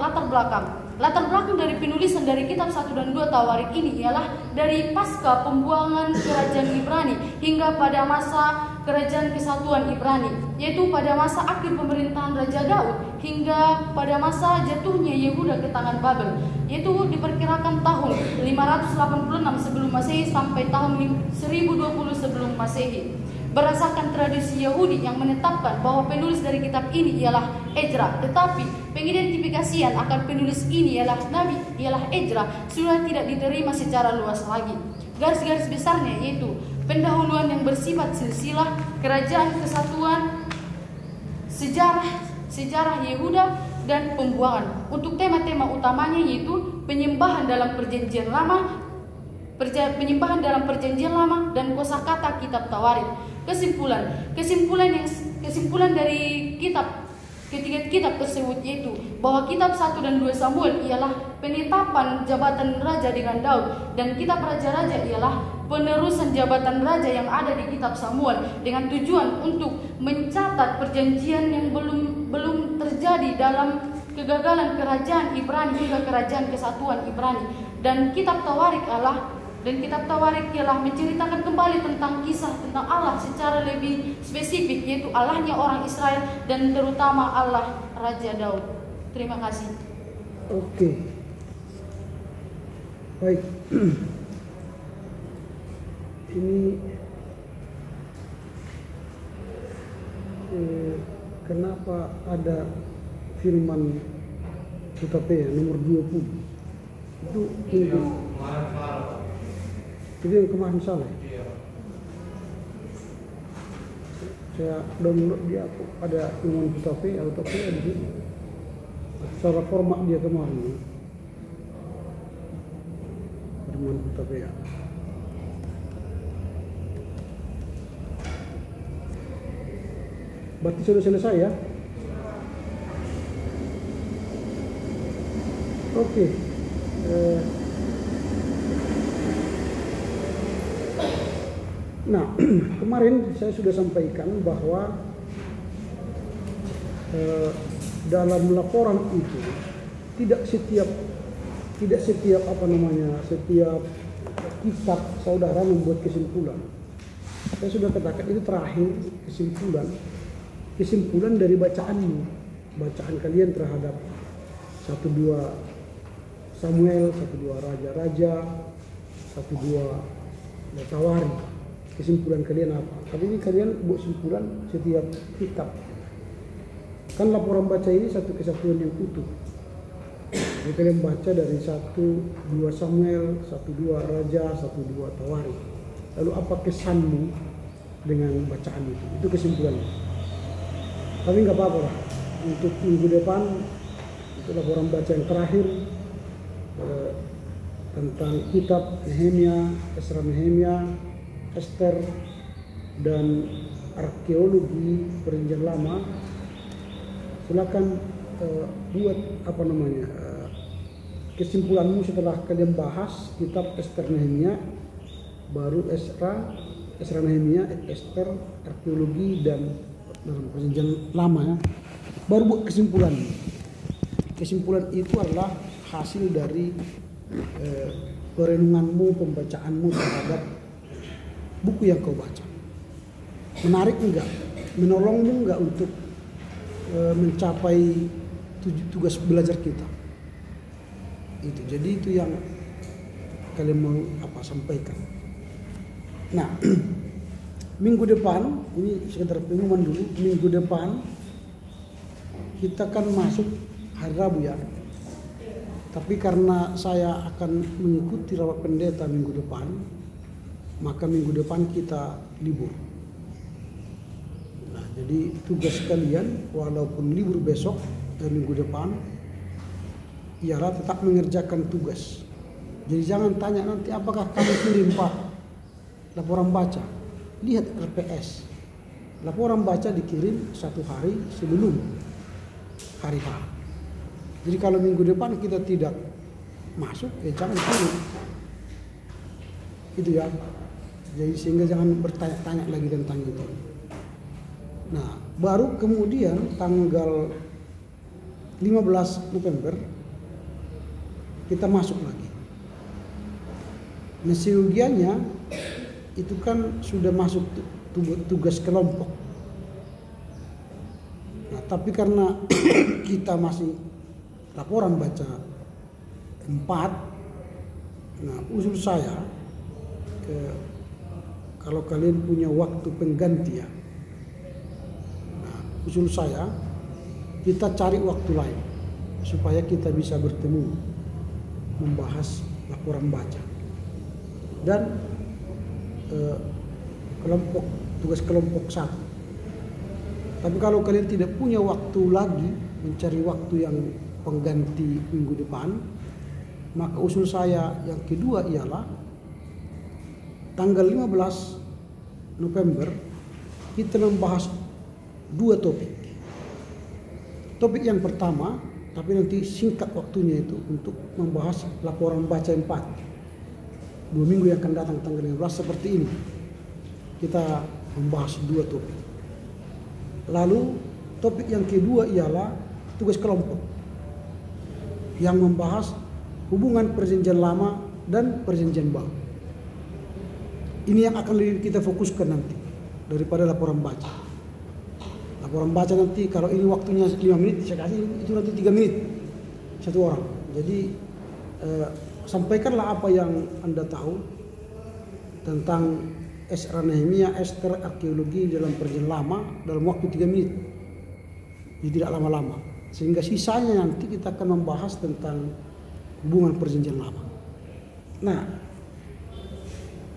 Latar belakang dari penulisan dari kitab 1 dan 2 Tawarik ini ialah dari pasca pembuangan kerajaan Ibrani hingga pada masa kerajaan kesatuan Ibrani, yaitu pada masa akhir pemerintahan Raja Daud hingga pada masa jatuhnya Yehuda ke tangan Babel, yaitu diperkirakan tahun 586 sebelum Masehi sampai tahun 1020 sebelum Masehi. Berdasarkan tradisi Yahudi yang menetapkan bahwa penulis dari kitab ini ialah Ezra, tetapi pengidentifikasian akan penulis ini ialah Nabi, ialah Ezra, sudah tidak diterima secara luas lagi. Garis-garis besarnya yaitu pendahuluan yang bersifat silsilah, kerajaan kesatuan, sejarah Yehuda, dan pembuangan. Untuk tema-tema utamanya yaitu penyembahan dalam perjanjian lama, dan kosakata kitab Tawarik. Kesimpulan dari ketiga kitab tersebut yaitu bahwa kitab 1 dan 2 Samuel ialah penetapan jabatan raja dengan Daud, dan kitab Raja-Raja ialah penerusan jabatan raja yang ada di kitab Samuel dengan tujuan untuk mencatat perjanjian yang belum terjadi dalam kegagalan kerajaan Ibrani hingga kerajaan kesatuan Ibrani. Dan kitab Tawarik ialah menceritakan kembali tentang kisah tentang Allah secara lebih spesifik, yaitu Allahnya orang Israel dan terutama Allah Raja Daud. Terima kasih. Oke. Baik. Ini kenapa ada firman Hutapea nomor 20? Itu yang kemarin salah. Saya download dia, ada firman Hutapea di sini. Secara format dia kemarin. Firman Hutapea. Berarti sudah selesai ya? Oke. Nah, kemarin saya sudah sampaikan bahwa dalam laporan itu tidak setiap setiap kitab saudara membuat kesimpulan. Saya sudah katakan itu terakhir kesimpulan dari bacaan kalian terhadap 1-2 Samuel, 1-2 Raja-Raja, 1-2 Tawari. Kesimpulan kalian apa? Tapi ini kalian buat kesimpulan setiap kitab. Kan laporan baca ini satu kesatuan yang utuh. Jadi kalian baca dari 1-2 Samuel, 1-2 Raja, 1-2 Tawari. Lalu apa kesanmu dengan bacaan itu? Itu kesimpulannya. Tapi nggak apa-apa lah. Untuk minggu depan itu laporan baca yang terakhir tentang kitab Nehemia, Esra Nehemia, Ester, dan arkeologi Perjanjian Lama. Silakan buat kesimpulanmu setelah kalian bahas kitab Ester Nehemia, baru Esra Nehemia, Ester, arkeologi dan dalam Perjanjian Lama ya. Baru buat kesimpulan. Kesimpulan itu adalah hasil dari perenunganmu, pembacaanmu terhadap buku yang kau baca. Menarik enggak? Menolongmu enggak untuk mencapai tugas belajar kita? Itu. Jadi itu yang kalian mau sampaikan. Nah, minggu depan ini sekedar pengumuman dulu. Minggu depan kita kan masuk hari Rabu ya. Tapi karena saya akan mengikuti rapat pendeta minggu depan, maka minggu depan kita libur. Nah, jadi tugas kalian walaupun libur besok dan minggu depan, ialah tetap mengerjakan tugas. Jadi jangan tanya nanti apakah kami kirim Pak laporan baca. Lihat RPS. Laporan baca dikirim 1 hari sebelum hari H. Jadi kalau minggu depan kita tidak masuk, jangan kirim. Itu ya. Jadi sehingga jangan bertanya-tanya lagi tentang itu. Nah, baru kemudian tanggal 15 November kita masuk lagi. Nasiugiannya itu kan sudah masuk tugas kelompok. Nah, tapi karena kita masih laporan baca 4, nah usul saya kalau kalian punya waktu pengganti ya, nah usul saya kita cari waktu lain supaya kita bisa bertemu membahas laporan baca dan tugas kelompok 1. Tapi kalau kalian tidak punya waktu lagi mencari waktu yang pengganti minggu depan, maka usul saya yang kedua ialah tanggal 15 November kita membahas 2 topik. Topik yang pertama, tapi nanti singkat waktunya itu untuk membahas laporan baca 4. 2 minggu yang akan datang tanggal 15 seperti ini. Kita membahas 2 topik. Lalu topik yang kedua ialah tugas kelompok yang membahas hubungan Perjanjian Lama dan Perjanjian Baru. Ini yang akan kita fokuskan nanti daripada laporan baca. Laporan baca nanti kalau ini waktunya 5 menit, saya kasih itu nanti 3 menit satu orang. Jadi sampaikanlah apa yang Anda tahu tentang Esra Nehemia, Ester, arkeologi dalam Perjanjian Lama dalam waktu 3 menit. Jadi tidak lama-lama. Sehingga sisanya nanti kita akan membahas tentang hubungan Perjanjian Lama. Nah,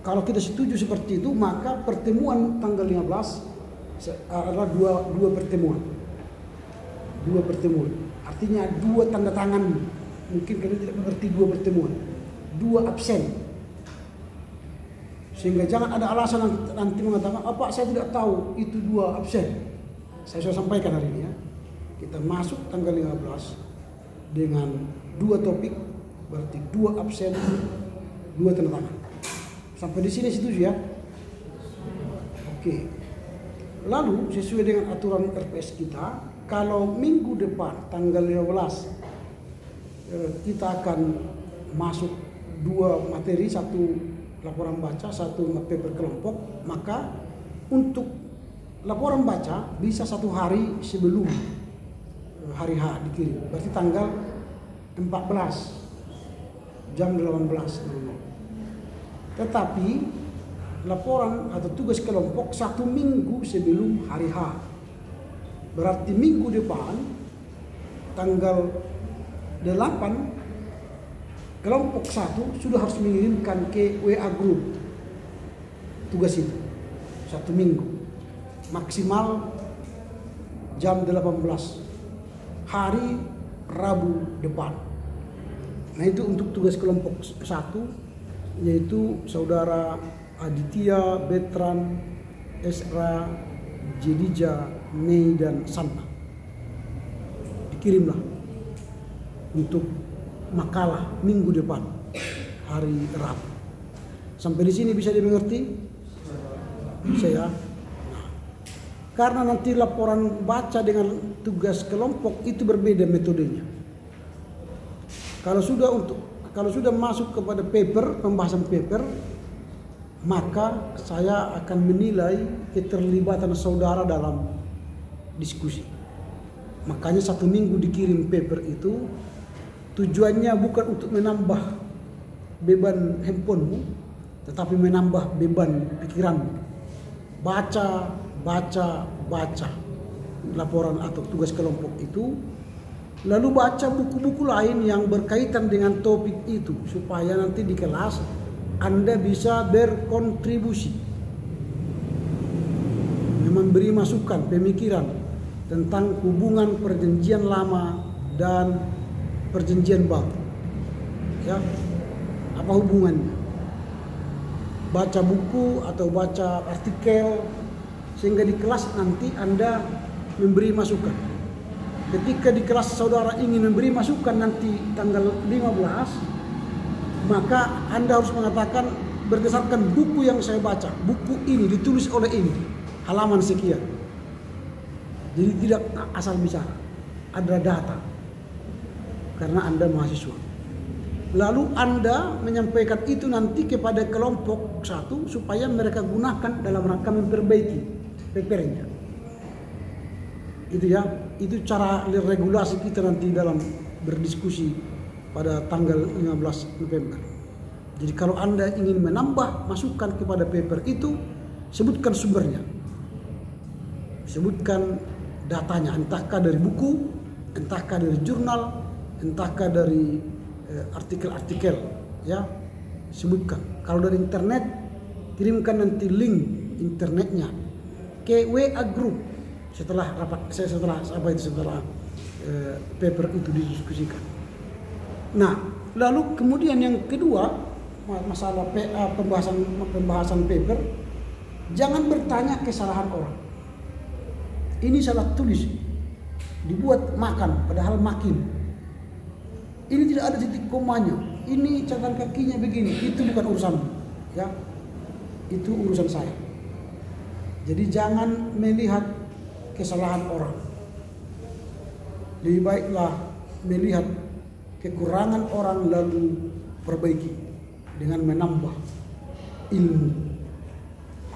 kalau kita setuju seperti itu, maka pertemuan tanggal 15 adalah dua pertemuan. 2 pertemuan. Artinya 2 tanda tangan. Mungkin kalian tidak mengerti 2 pertemuan. 2 absen. Sehingga jangan ada alasan nanti mengatakan, apa saya tidak tahu itu 2 absen. Saya sudah sampaikan hari ini ya. Kita masuk tanggal 15 dengan 2 topik, berarti 2 absen, 2 tanda tangan. Sampai di sini setuju ya? Oke. Lalu sesuai dengan aturan RPS kita, kalau minggu depan tanggal 15 kita akan masuk 2 materi, 1 laporan baca, 1 paper kelompok, maka untuk laporan baca bisa 1 hari sebelum hari H dikirim, berarti tanggal 14 jam 18.00. Tetapi laporan atau tugas kelompok 1 minggu sebelum hari H, berarti minggu depan tanggal 8 kelompok 1 sudah harus mengirimkan ke WA group tugas itu 1 minggu maksimal jam 18 hari Rabu depan. Nah itu untuk tugas kelompok 1, yaitu saudara Aditya, Betran, Esra, Jedija, Mei dan Santa. Dikirimlah untuk makalah minggu depan hari Rabu. Sampai di sini bisa dimengerti? Bisa ya? Nah, karena nanti laporan baca dengan tugas kelompok itu berbeda metodenya. Kalau sudah masuk kepada paper, pembahasan paper, maka saya akan menilai keterlibatan saudara dalam diskusi. Makanya 1 minggu dikirim paper itu tujuannya bukan untuk menambah beban handphonemu, tetapi menambah beban pikiranmu. Baca laporan atau tugas kelompok itu, lalu baca buku-buku lain yang berkaitan dengan topik itu, supaya nanti di kelas Anda bisa berkontribusi, memberi masukan, pemikiran tentang hubungan perjanjian lama dan perjanjian baru. Ya, apa hubungannya? Baca buku atau baca artikel, sehingga di kelas nanti Anda memberi masukan. Ketika di kelas saudara ingin memberi masukan nanti tanggal 15, maka Anda harus mengatakan berdasarkan buku yang saya baca, buku ini ditulis oleh ini, halaman sekian. Jadi tidak asal bicara, ada data, karena Anda mahasiswa. Lalu Anda menyampaikan itu nanti kepada kelompok 1 supaya mereka gunakan dalam rangka memperbaiki papernya. Itu ya, itu cara regulasi kita nanti dalam berdiskusi pada tanggal 15 November. Jadi kalau Anda ingin menambah masukan kepada paper itu, sebutkan sumbernya. Sebutkan datanya, entahkah dari buku, entahkah dari jurnal, entahkah dari artikel-artikel, ya, sebutkan. Kalau dari internet, kirimkan nanti link internetnya ke WA group setelah paper itu didiskusikan. Nah, lalu kemudian yang kedua, masalah pembahasan paper, jangan bertanya kesalahan orang. Ini salah tulis, dibuat makan padahal makin. Ini tidak ada titik komanya, ini catatan kakinya begini, itu bukan urusan, ya, itu urusan saya. Jadi jangan melihat kesalahan orang, lebih baiklah melihat kekurangan orang lalu perbaiki dengan menambah ilmu,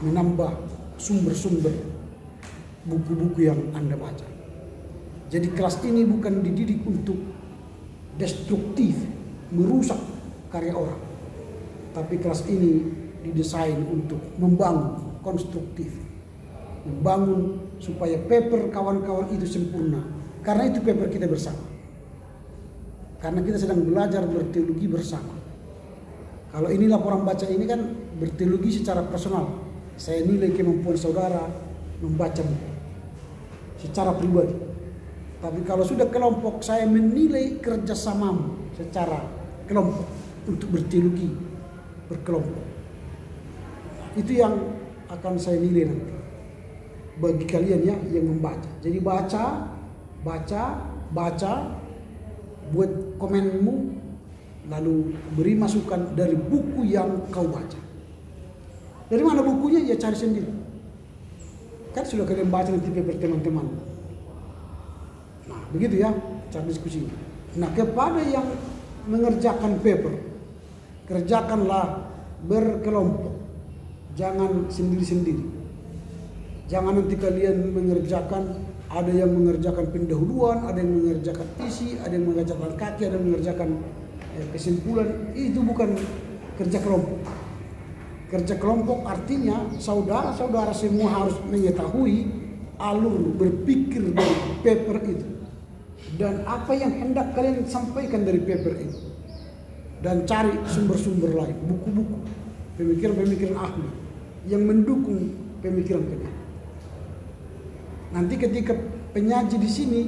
menambah sumber-sumber buku-buku yang Anda baca. Jadi kelas ini bukan dididik untuk destruktif, merusak karya orang, tapi kelas ini didesain untuk membangun, konstruktif, membangun supaya paper kawan-kawan itu sempurna. Karena itu paper kita bersama, karena kita sedang belajar berteologi bersama. Kalau ini laporan baca ini kan berteologi secara personal, saya nilai kemampuan saudara membaca buku secara pribadi. Tapi kalau sudah kelompok, saya menilai kerjasamamu secara kelompok untuk berteologi berkelompok. Itu yang akan saya nilai nanti bagi kalian ya yang membaca. Jadi baca, buat komenmu, lalu beri masukan dari buku yang kau baca. Dari mana bukunya? Ya cari sendiri. Kan sudah kalian baca nanti paper teman-teman. Begitu ya cara diskusi. Nah, kepada yang mengerjakan paper, kerjakanlah berkelompok, jangan sendiri-sendiri. Jangan nanti kalian mengerjakan, ada yang mengerjakan pendahuluan, ada yang mengerjakan isi, ada yang mengerjakan kaki, ada yang mengerjakan kesimpulan. Itu bukan kerja kelompok. Kerja kelompok artinya saudara-saudara semua harus mengetahui alur berpikir dari paper itu dan apa yang hendak kalian sampaikan dari paper itu, dan cari sumber-sumber lain, buku-buku, pemikiran-pemikiran ahli yang mendukung pemikiran kalian. Nanti ketika penyaji di sini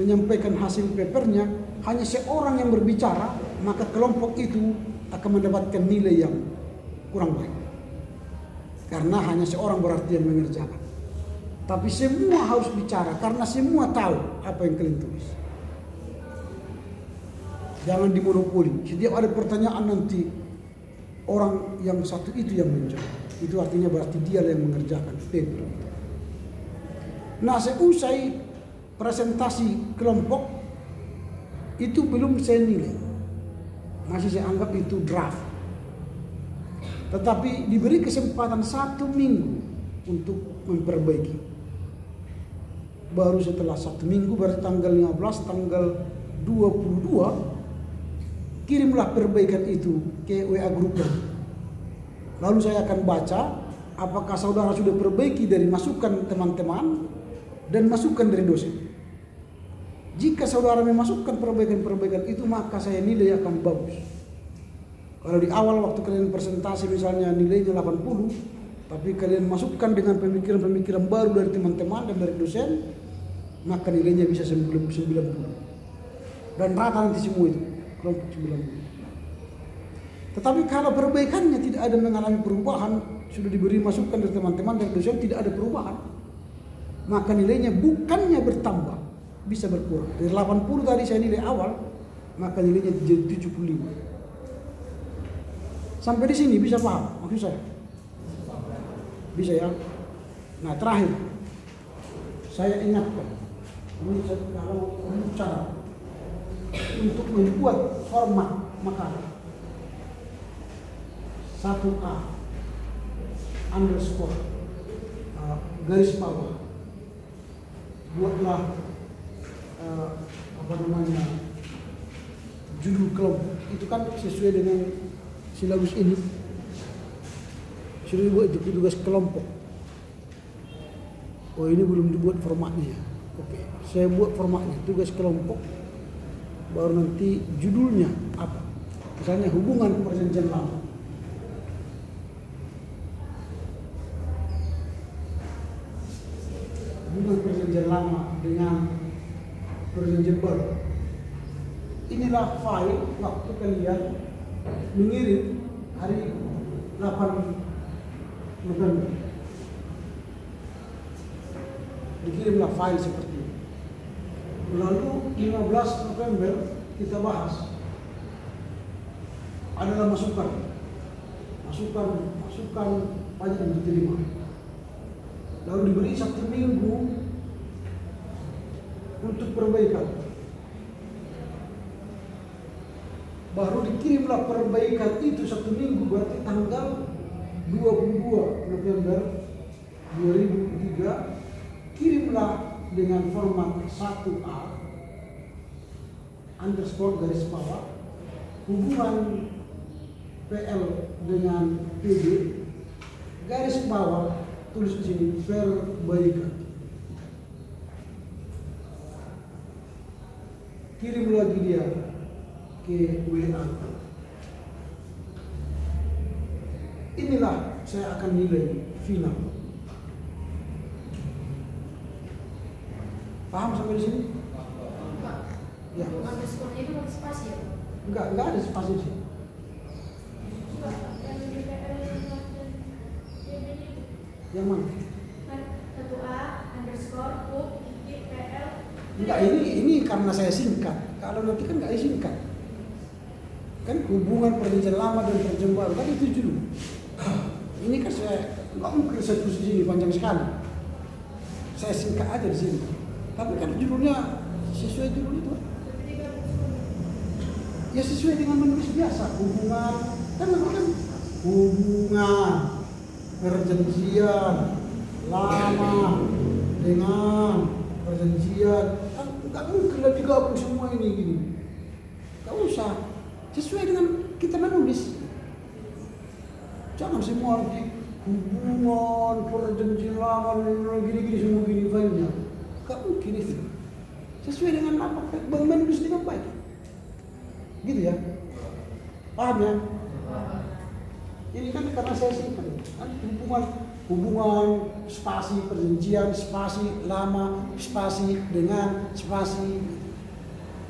menyampaikan hasil papernya hanya seorang yang berbicara, maka kelompok itu akan mendapatkan nilai yang kurang baik, karena hanya seorang berarti yang mengerjakan. Tapi semua harus bicara karena semua tahu apa yang kalian tulis. Jangan dimonopoli. Setiap ada pertanyaan nanti orang yang satu itu yang menjawab. Itu artinya berarti dia yang mengerjakan paper. Nah, seusai presentasi kelompok itu belum saya nilai. Masih saya anggap itu draft. Tetapi diberi kesempatan 1 minggu untuk memperbaiki. Baru setelah 1 minggu, berarti tanggal 15, tanggal 22, kirimlah perbaikan itu ke WA grup. Lalu saya akan baca apakah saudara sudah perbaiki dari masukan teman-teman dan masukan dari dosen. Jika saudara memasukkan perbaikan-perbaikan itu, maka saya nilai akan bagus. Kalau di awal waktu kalian presentasi misalnya nilainya 80, tapi kalian masukkan dengan pemikiran-pemikiran baru dari teman-teman dan dari dosen, maka nilainya bisa 90. Dan rata nanti semua itu, kelompok 90. Tetapi kalau perbaikannya tidak ada mengalami perubahan, sudah diberi masukan dari teman-teman dan dosen tidak ada perubahan, maka nilainya bukannya bertambah, bisa berkurang. Dari 80 tadi saya nilai awal, maka nilainya jadi 75. Sampai di sini bisa paham maksud saya? Bisa ya? Nah, terakhir saya ingatkan, ini kalau cara untuk membuat format makalah 1A underscore garis bawah, buatlah judul kelompok itu kan sesuai dengan silabus ini, sudah dibuat itu tugas kelompok. Oh, ini belum dibuat formatnya. Oke, saya buat formatnya tugas kelompok, baru nanti judulnya apa, misalnya hubungan perjanjian lama. Hubungan perjanjian lama dengan perjanjian baru. Inilah file waktu kalian mengirim hari 8 November. Dikirimlah file seperti ini. Lalu 15 November kita bahas. Adalah masukan banyak yang diterima. Lalu diberi 1 minggu untuk perbaikan. Baru dikirimlah perbaikan itu 1 minggu, berarti tanggal 22 November 2003 kirimlah dengan format 1A underscore garis bawah hubungan PL dengan PB garis bawah, tulis di sini perbaikan. Kirim lagi dia ke WA. Inilah saya akan nilai final. Paham sampai di sini? Ya. Underscore itu ada spasi ya? Enggak ada spasi sih. Yang mana? 1A underscore hub PL. Enggak, ini karena saya singkat. Kalau nanti kan nggak disingkat. Kan hubungan perjanjian lama dan perjanjian baru kan itu judul. Ini kan saya nggak mungkin saya tulis di sini panjang sekali. Saya singkat aja di sini. Tapi kan judulnya sesuai judul itu. Ya sesuai dengan menulis biasa, hubungan perjanjian lama dengan perjanjian kan nggak mungkin lah digabung semua ini gini. Nggak usah, sesuai dengan kita menulis. Jangan semua hubungan perjanjian lama gini-gini semua gini filenya. Nggak mungkin itu. Sesuai dengan apa Bang menulis dengan baik. Gitu ya. Paham ya? Ini kan karena saya simpan kan hubungan spasi perjanjian, spasi lama, spasi dengan, spasi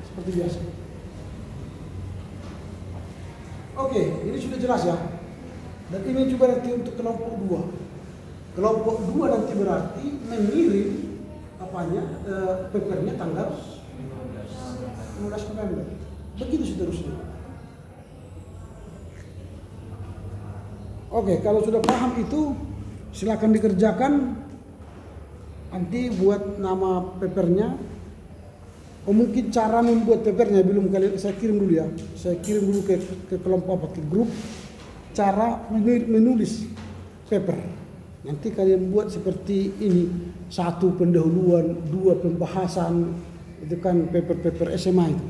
seperti biasa. Oke, ini sudah jelas ya. Dan ini juga nanti untuk kelompok 2. Kelompok 2 nanti berarti mengirim papernya tanggal 15 November. Begitu seterusnya. Oke, kalau sudah paham itu silakan dikerjakan. Nanti buat nama papernya. Mungkin cara membuat papernya belum kali saya kirim dulu ya. Saya kirim dulu ke kelompok ke grup cara menulis paper. Nanti kalian buat seperti ini. 1 pendahuluan, 2 pembahasan. Itu kan paper SMA itu.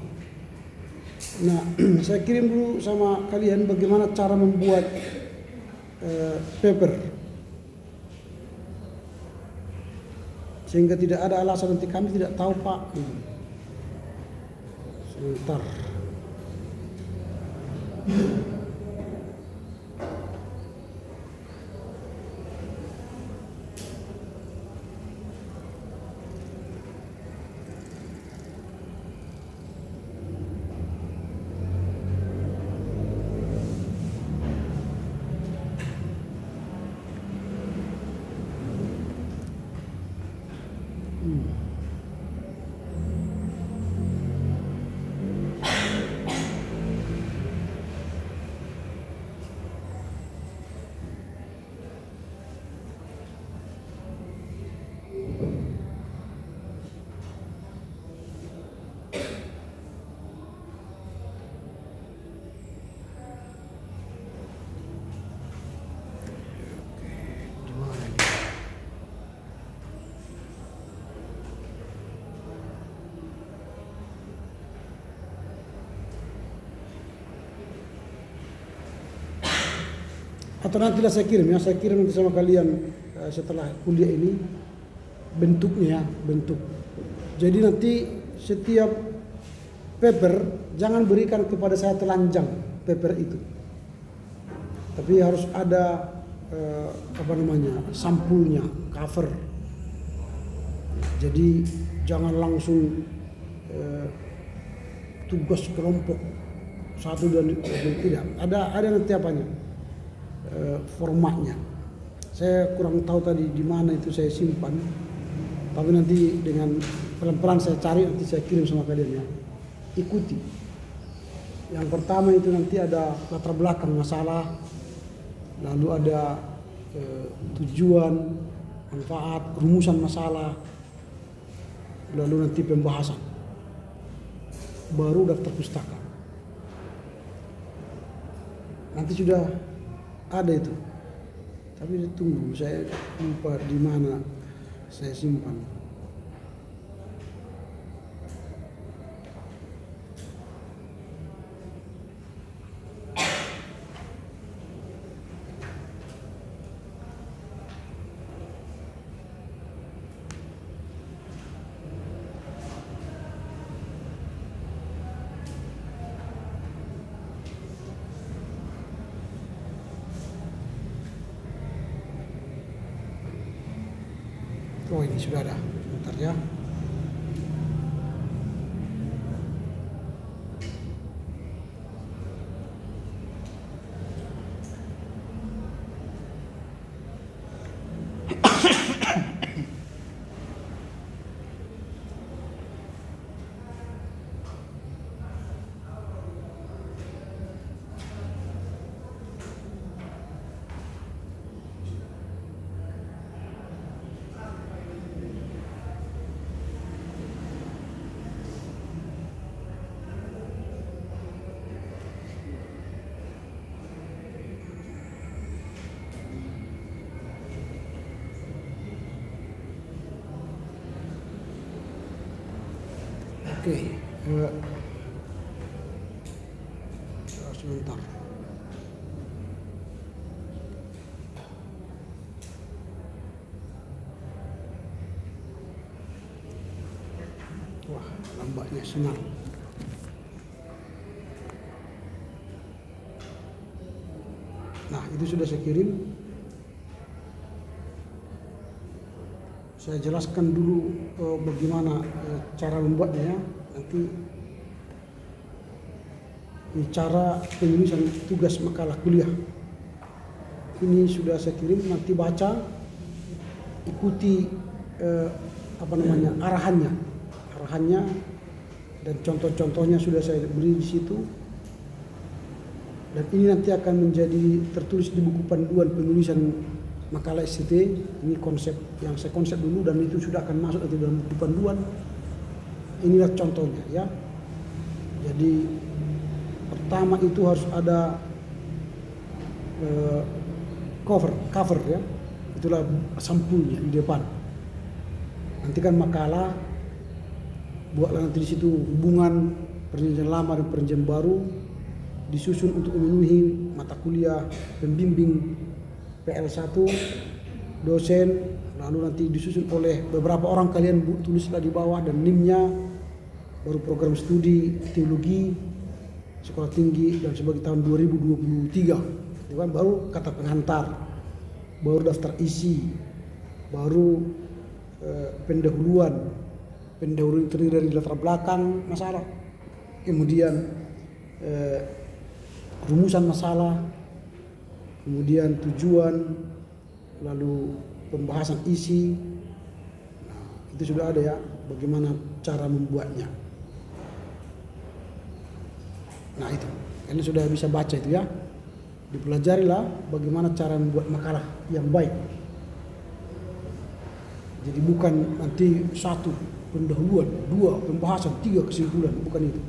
Nah, saya kirim dulu sama kalian bagaimana cara membuat paper. Sehingga tidak ada alasan nanti kami tidak tahu Pak. Sebentar. Atau nantilah saya kirim ya, saya kirim nanti sama kalian setelah kuliah ini bentuknya, bentuk. Jadi nanti setiap paper jangan berikan kepada saya telanjang paper itu, tapi harus ada sampulnya, cover. Jadi jangan langsung tugas kelompok satu dan tidak. Ada nanti apanya? Formatnya. Saya kurang tahu tadi di mana itu saya simpan. Tapi nanti dengan pelan-pelan saya cari, nanti saya kirim sama kalian ya. Ikuti. Yang pertama itu nanti ada latar belakang masalah, lalu ada tujuan, manfaat, rumusan masalah, lalu nanti pembahasan. Baru daftar pustaka. Nanti sudah ada itu, tapi tunggu, saya lupa di mana saya simpan. Oh ini sudah ada, bentar ya. Oke, sebentar. Wah, lambatnya sinyal. Nah, itu sudah saya kirim. Saya jelaskan dulu bagaimana cara membuatnya ya. Nanti ini cara penulisan tugas makalah kuliah. Ini sudah saya kirim, nanti baca, ikuti arahannya dan contoh-contohnya sudah saya beri di situ. Dan ini nanti akan menjadi tertulis di buku panduan penulisan makalah STT. Ini konsep yang saya konsep dulu dan itu sudah akan masuk di dalam buku panduan. Inilah contohnya ya. Jadi pertama itu harus ada cover ya. Itulah sampulnya di depan. Nanti kan makalah, buatlah nanti di situ hubungan perjanjian lama dan perjanjian baru, disusun untuk memenuhi mata kuliah pembimbing PL1 dosen, lalu nanti disusun oleh beberapa orang, kalian tulislah di bawah, dan NIM-nya, baru program studi teologi sekolah tinggi dan sebagai tahun 2023 itu kan, baru kata pengantar, baru daftar isi, baru pendahuluan terdiri dari latar belakang masalah, kemudian rumusan masalah, kemudian tujuan, lalu pembahasan isi. Nah, itu sudah ada ya, bagaimana cara membuatnya. Nah itu, kalian sudah bisa baca itu ya. Dipelajarilah bagaimana cara membuat makalah yang baik. Jadi bukan nanti 1 pendahuluan, 2 pembahasan, 3 kesimpulan, bukan itu.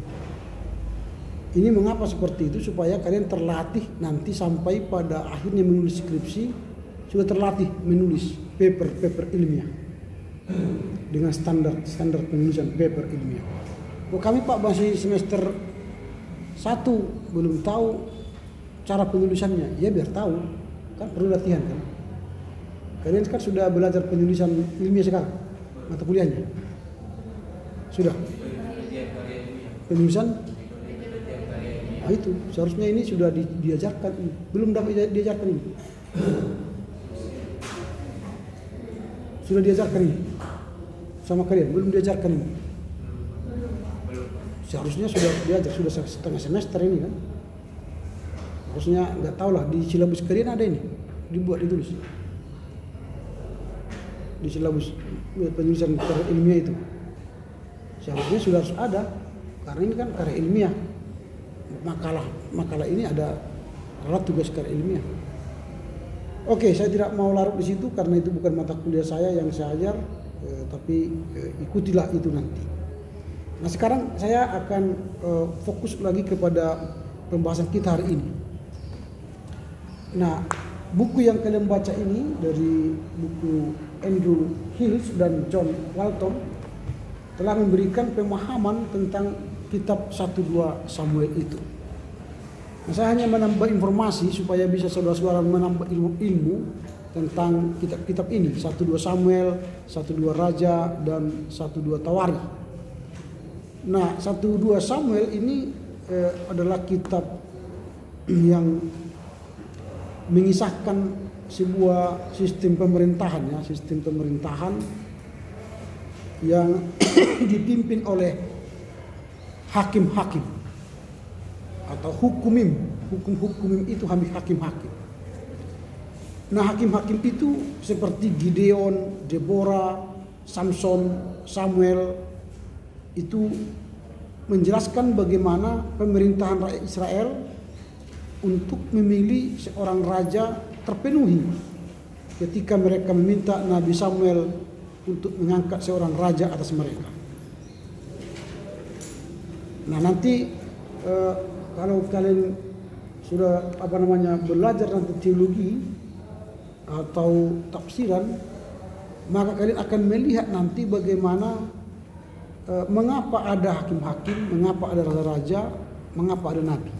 Ini mengapa seperti itu? Supaya kalian terlatih nanti sampai pada akhirnya menulis skripsi, sudah terlatih menulis paper ilmiah dengan standar penulisan paper ilmiah. Kalau kami Pak masih semester 1 belum tahu cara penulisannya, ya biar tahu, kan perlu latihan kan. Kalian kan sudah belajar penulisan ilmiah sekarang, mata kuliahnya sudah penulisan. Nah itu seharusnya ini sudah diajarkan, belum dapat diajarkan ini. Sudah diajarkan ini sama kalian, belum diajarkan ini. Seharusnya sudah diajar, sudah setengah semester ini kan. Harusnya nggak tahu lah, di silabus kalian ada ini, dibuat, ditulis di silabus penulisan karya ilmiah itu. Seharusnya sudah harus ada, karena ini kan karya ilmiah. Makalah ini ada alat tugas karya ilmiah. Oke, saya tidak mau larut di situ karena itu bukan mata kuliah saya yang saya ajar, tapi ikutilah itu nanti. Nah sekarang saya akan fokus lagi kepada pembahasan kita hari ini. Nah, buku yang kalian baca ini dari buku Andrew Hills dan John Walton telah memberikan pemahaman tentang kitab 1-2 Samuel itu. Nah, saya hanya menambah informasi supaya bisa saudara-saudara menambah ilmu tentang kitab-kitab ini, 1-2 Samuel, 1-2 Raja, dan 1-2 Tawari. Nah, 1-2 Samuel ini adalah kitab yang mengisahkan sebuah sistem pemerintahan ya, sistem pemerintahan yang dipimpin oleh hakim-hakim atau hukumim itu hakim-hakim. Nah hakim-hakim itu seperti Gideon, Deborah, Samson, Samuel itu menjelaskan bagaimana pemerintahan rakyat Israel untuk memilih seorang raja terpenuhi ketika mereka meminta Nabi Samuel untuk mengangkat seorang raja atas mereka. Nah nanti kalau kalian sudah belajar nanti teologi atau tafsiran, maka kalian akan melihat nanti bagaimana mengapa ada hakim-hakim, mengapa ada raja-raja, mengapa ada nabi.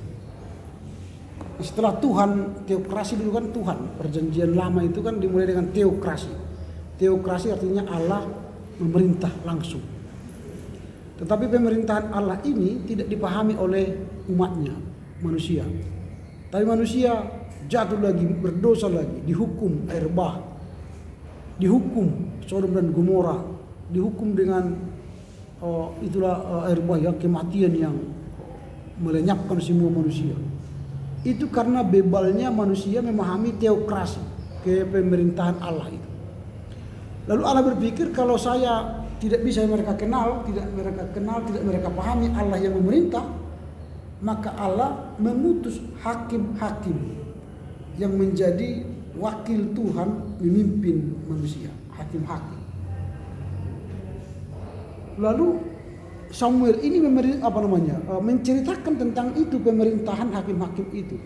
Setelah Tuhan, teokrasi dulu kan Tuhan. Perjanjian lama itu kan dimulai dengan teokrasi. Teokrasi artinya Allah memerintah langsung. Tetapi pemerintahan Allah ini tidak dipahami oleh umatnya, manusia. Tapi manusia jatuh lagi, berdosa lagi, dihukum air bah, dihukum Sodom dan Gomora, dihukum dengan air bah ya, kematian yang melenyapkan semua manusia. Itu karena bebalnya manusia memahami teokrasi, kepemerintahan Allah itu. Lalu Allah berpikir kalau saya tidak bisa mereka kenal, tidak mereka pahami Allah yang memerintah, maka Allah mengutus hakim-hakim yang menjadi wakil Tuhan memimpin manusia, hakim-hakim. Lalu Samuel ini menceritakan tentang itu, pemerintahan hakim-hakim itu.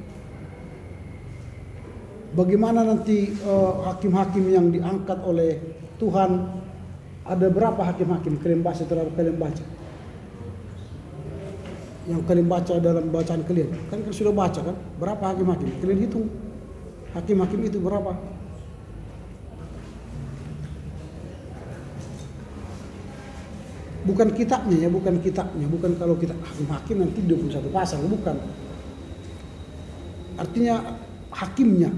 Bagaimana nanti hakim-hakim yang diangkat oleh Tuhan, ada berapa hakim-hakim? Kalian baca setelah kalian baca. Yang kalian baca dalam bacaan kalian. Kan sudah baca kan? Berapa hakim-hakim? Kalian hitung. Hakim-hakim itu berapa? Bukan kitabnya ya, bukan kitabnya, bukan kalau kita hakim-hakim nanti 21 pasal, bukan. Artinya hakimnya.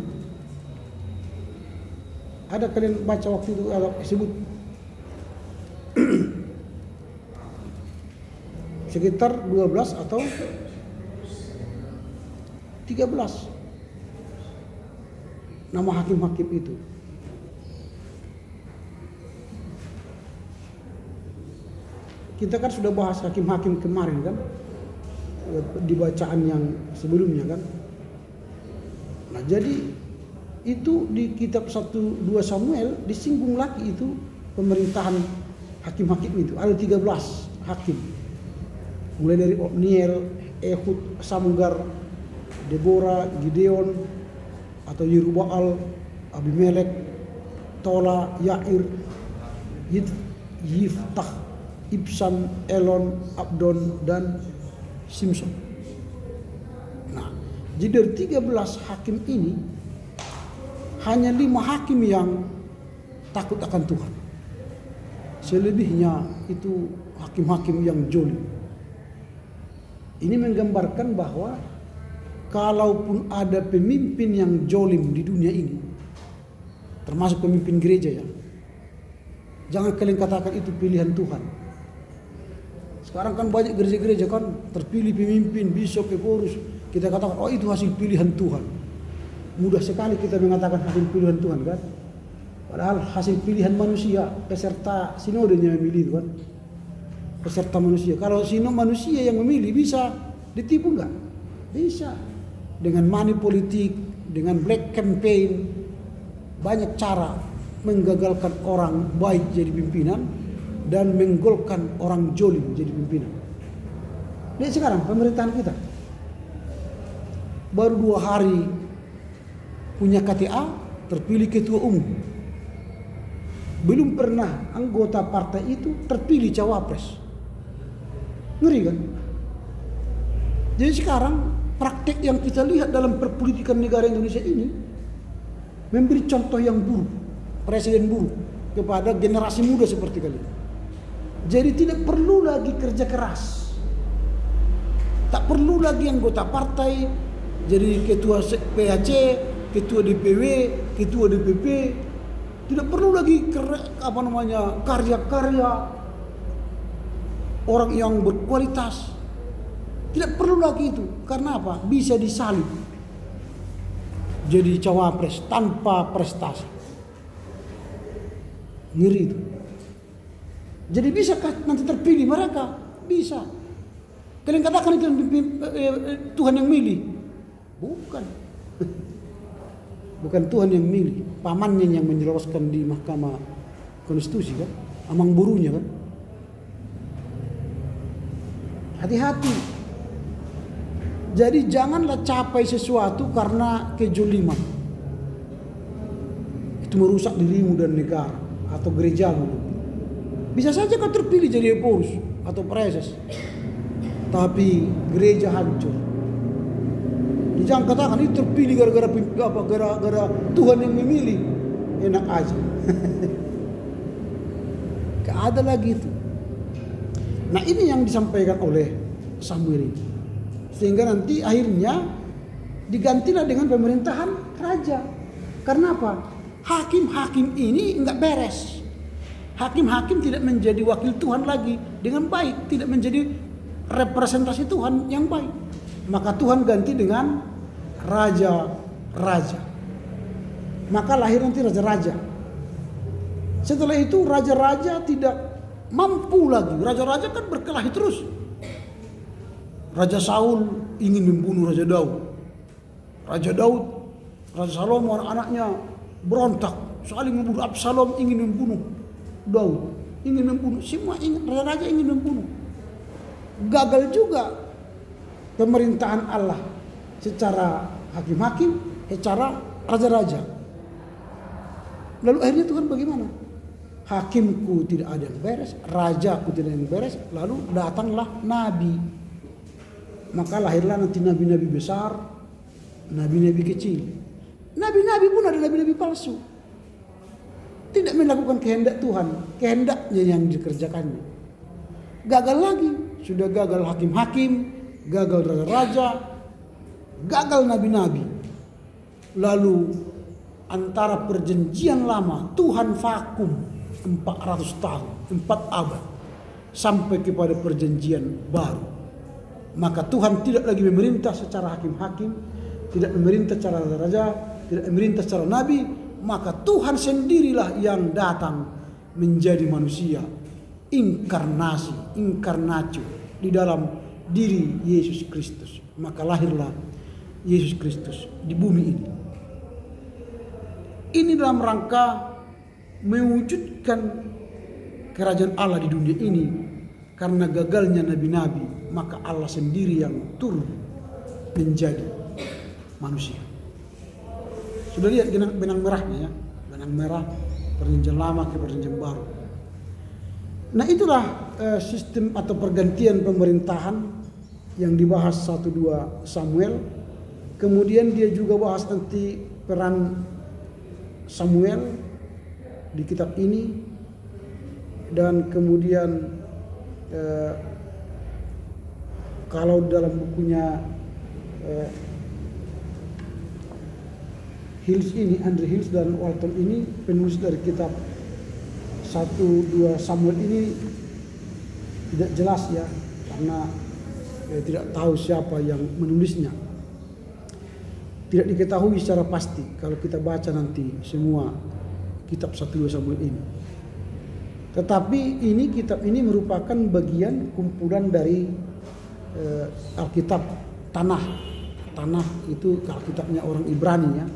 Ada kalian baca waktu itu ada disebut sekitar 12 atau 13 nama hakim-hakim itu. Kita kan sudah bahas hakim-hakim kemarin kan, di bacaan yang sebelumnya kan. Nah jadi itu di kitab 1-2 Samuel disinggung lagi itu pemerintahan hakim-hakim itu. Ada 13 hakim. Mulai dari Otniel, Ehud, Samgar, Deborah, Gideon atau Yerubbaal, Abimelek, Tola, Yair, Yiftah, Ibsan, Elon, Abdon, dan Simson. Nah, jadi dari 13 hakim ini hanya 5 hakim yang takut akan Tuhan. Selebihnya itu hakim-hakim yang jolim. Ini menggambarkan bahwa kalaupun ada pemimpin yang jolim di dunia ini, termasuk pemimpin gereja ya, jangan kalian katakan itu pilihan Tuhan. Sekarang kan banyak gereja-gereja kan terpilih pemimpin, bishop, ekorus. Kita katakan, oh itu hasil pilihan Tuhan. Mudah sekali kita mengatakan hasil pilihan Tuhan kan. Padahal hasil pilihan manusia, peserta sinodenya memilih itu kan. Peserta manusia. Kalau manusia yang memilih bisa ditipu enggak? Bisa. Dengan money politik, dengan black campaign, banyak cara menggagalkan orang baik jadi pimpinan dan menggolkan orang jolim jadi pimpinan. Lihat sekarang pemerintahan kita. Baru 2 hari punya KTA, terpilih ketua umum. Belum pernah anggota partai itu terpilih cawapres. Ngeri kan? Jadi sekarang praktek yang kita lihat dalam perpolitikan negara Indonesia ini memberi contoh yang buruk, presiden buruk kepada generasi muda seperti kalian. Jadi tidak perlu lagi kerja keras. Tak perlu lagi anggota partai jadi ketua PAC, ketua DPW, ketua DPP. Tidak perlu lagi karya-karya orang yang berkualitas. Tidak perlu lagi itu. Karena apa? Bisa disalib jadi cawapres tanpa prestasi. Ngeri itu. Jadi bisakah nanti terpilih mereka? Bisa. Kalian katakan itu Tuhan yang milih? Bukan. Bukan Tuhan yang milih. Pamannya yang menjelaskan di Mahkamah Konstitusi kan, amang burunya kan. Hati-hati. Jadi janganlah capai sesuatu karena kejoliman. Itu merusak dirimu dan negara atau gerejamu. Bisa saja kau terpilih jadi Eporus atau Preses, tapi gereja hancur. Jangan katakan ini terpilih gara-gara Tuhan yang memilih. Enak aja. Gak ada lagi itu. Nah ini yang disampaikan oleh Samuel ini. Sehingga nanti akhirnya digantilah dengan pemerintahan raja. Karena apa? Hakim-hakim ini enggak beres. Hakim-hakim tidak menjadi wakil Tuhan lagi dengan baik, tidak menjadi representasi Tuhan yang baik. Maka Tuhan ganti dengan raja-raja. Maka lahir nanti raja-raja. Setelah itu raja-raja tidak mampu lagi. Raja-raja kan berkelahi terus. Raja Saul ingin membunuh Raja Daud. Raja Salomo anak-anaknya berontak, saling membunuh. Absalom ingin membunuh Daud, ingin membunuh. Semua raja-raja ingin membunuh. Gagal juga pemerintahan Allah secara hakim-hakim, secara raja-raja. Lalu akhirnya Tuhan bagaimana? Hakimku tidak ada yang beres, rajaku tidak ada yang beres. Lalu datanglah nabi. Maka lahirlah nanti nabi-nabi besar, nabi-nabi kecil. Nabi-nabi pun ada nabi-nabi palsu. Tidak melakukan kehendak Tuhan, kehendaknya yang dikerjakannya. Gagal lagi. Sudah gagal hakim-hakim, gagal raja-raja, gagal nabi-nabi. Lalu antara perjanjian lama Tuhan vakum 400 tahun, 4 abad sampai kepada perjanjian baru. Maka Tuhan tidak lagi memerintah secara hakim-hakim, tidak memerintah secara raja, tidak memerintah secara nabi. Maka Tuhan sendirilah yang datang menjadi manusia, inkarnatio di dalam diri Yesus Kristus. Maka lahirlah Yesus Kristus di bumi ini. Ini dalam rangka mewujudkan kerajaan Allah di dunia ini. Karena gagalnya nabi-nabi, maka Allah sendiri yang turun menjadi manusia. Sudah lihat benang merahnya ya, benang merah perjanjian lama ke perjanjian baru. Nah itulah sistem atau pergantian pemerintahan yang dibahas 1-2 Samuel. Kemudian dia juga bahas nanti peran Samuel di kitab ini. Dan kemudian kalau dalam bukunya Hills ini, Andre Hills dan Walton ini, penulis dari kitab 1-2 Samuel ini tidak jelas ya, karena tidak tahu siapa yang menulisnya. Tidak diketahui secara pasti kalau kita baca nanti semua kitab 1-2 Samuel ini. Tetapi kitab ini merupakan bagian kumpulan dari Alkitab Tanah. Tanah itu Alkitabnya orang Ibrani ya.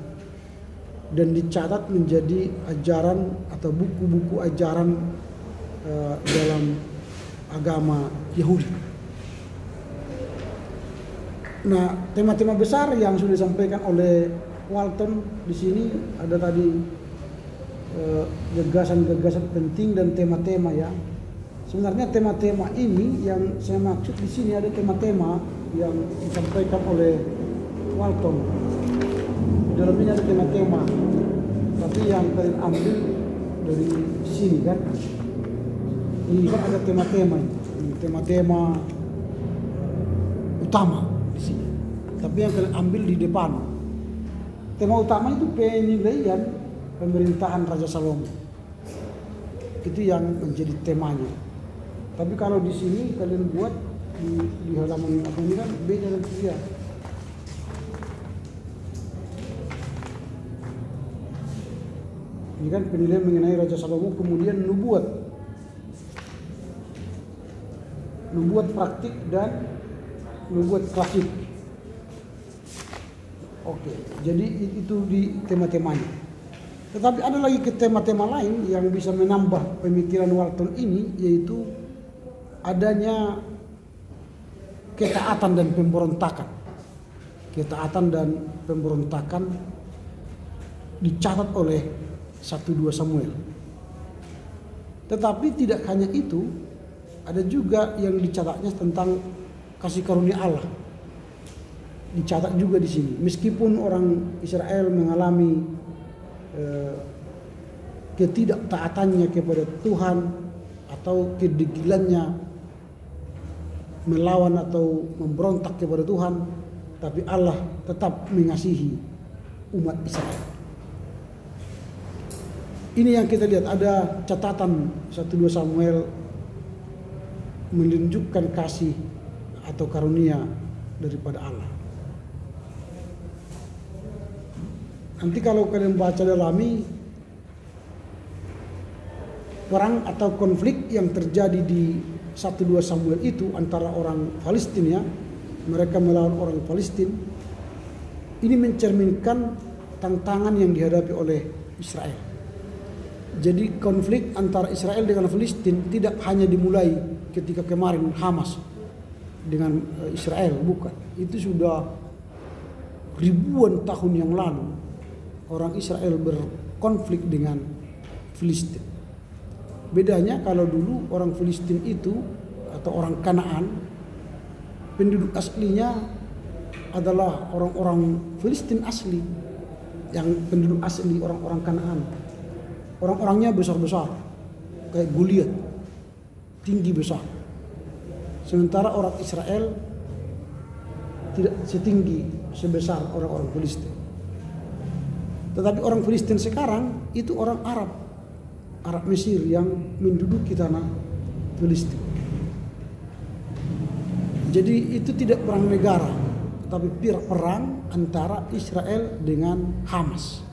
Dan dicatat menjadi ajaran atau buku-buku ajaran dalam agama Yahudi. Nah, tema-tema besar yang sudah disampaikan oleh Walton di sini ada tadi gagasan-gagasan penting dan tema-tema ya. Sebenarnya tema-tema ini yang saya maksud di sini ada tema-tema yang disampaikan oleh Walton. Di dalam ini ada tema-tema, tapi yang kalian ambil dari sini kan. Ini kan ada tema-tema, tema-tema utama di sini. Tapi yang kalian ambil di depan. Tema utama itu penilaian pemerintahan Raja Salomo. Itu yang menjadi temanya. Tapi kalau di sini kalian buat di halaman apa ini kan beda dan dia. Ini kan penilaian mengenai Raja Salomo, kemudian nubuat praktik dan nubuat klasik. Oke, jadi itu di tema-temanya. Tetapi ada lagi ke tema-tema lain yang bisa menambah pemikiran Walton ini, yaitu adanya ketaatan dan pemberontakan. Ketaatan dan pemberontakan dicatat oleh 1-2 Samuel. Tetapi tidak hanya itu, ada juga yang dicatatnya tentang kasih karunia Allah. Dicatat juga di sini. Meskipun orang Israel mengalami ketidaktaatannya kepada Tuhan atau kedegilannya melawan atau memberontak kepada Tuhan, tapi Allah tetap mengasihi umat Israel. Ini yang kita lihat, ada catatan 1-2 Samuel menunjukkan kasih atau karunia daripada Allah. Nanti kalau kalian baca dalami perang atau konflik yang terjadi di 1-2 Samuel itu antara orang Palestina, mereka melawan orang Palestina, ini mencerminkan tantangan yang dihadapi oleh Israel. Jadi konflik antara Israel dengan Palestina tidak hanya dimulai ketika kemarin Hamas dengan Israel, bukan. Itu sudah ribuan tahun yang lalu orang Israel berkonflik dengan Palestina. Bedanya kalau dulu orang Palestina itu atau orang Kanaan, penduduk aslinya adalah orang-orang Palestina asli, yang penduduk asli orang-orang Kanaan. Orang-orangnya besar-besar, kayak Goliat, tinggi besar. Sementara orang Israel tidak setinggi sebesar orang-orang Palestina. Tetapi orang Palestina sekarang itu orang Arab Mesir yang menduduki tanah Palestina. Jadi itu tidak perang negara, tapi perang antara Israel dengan Hamas.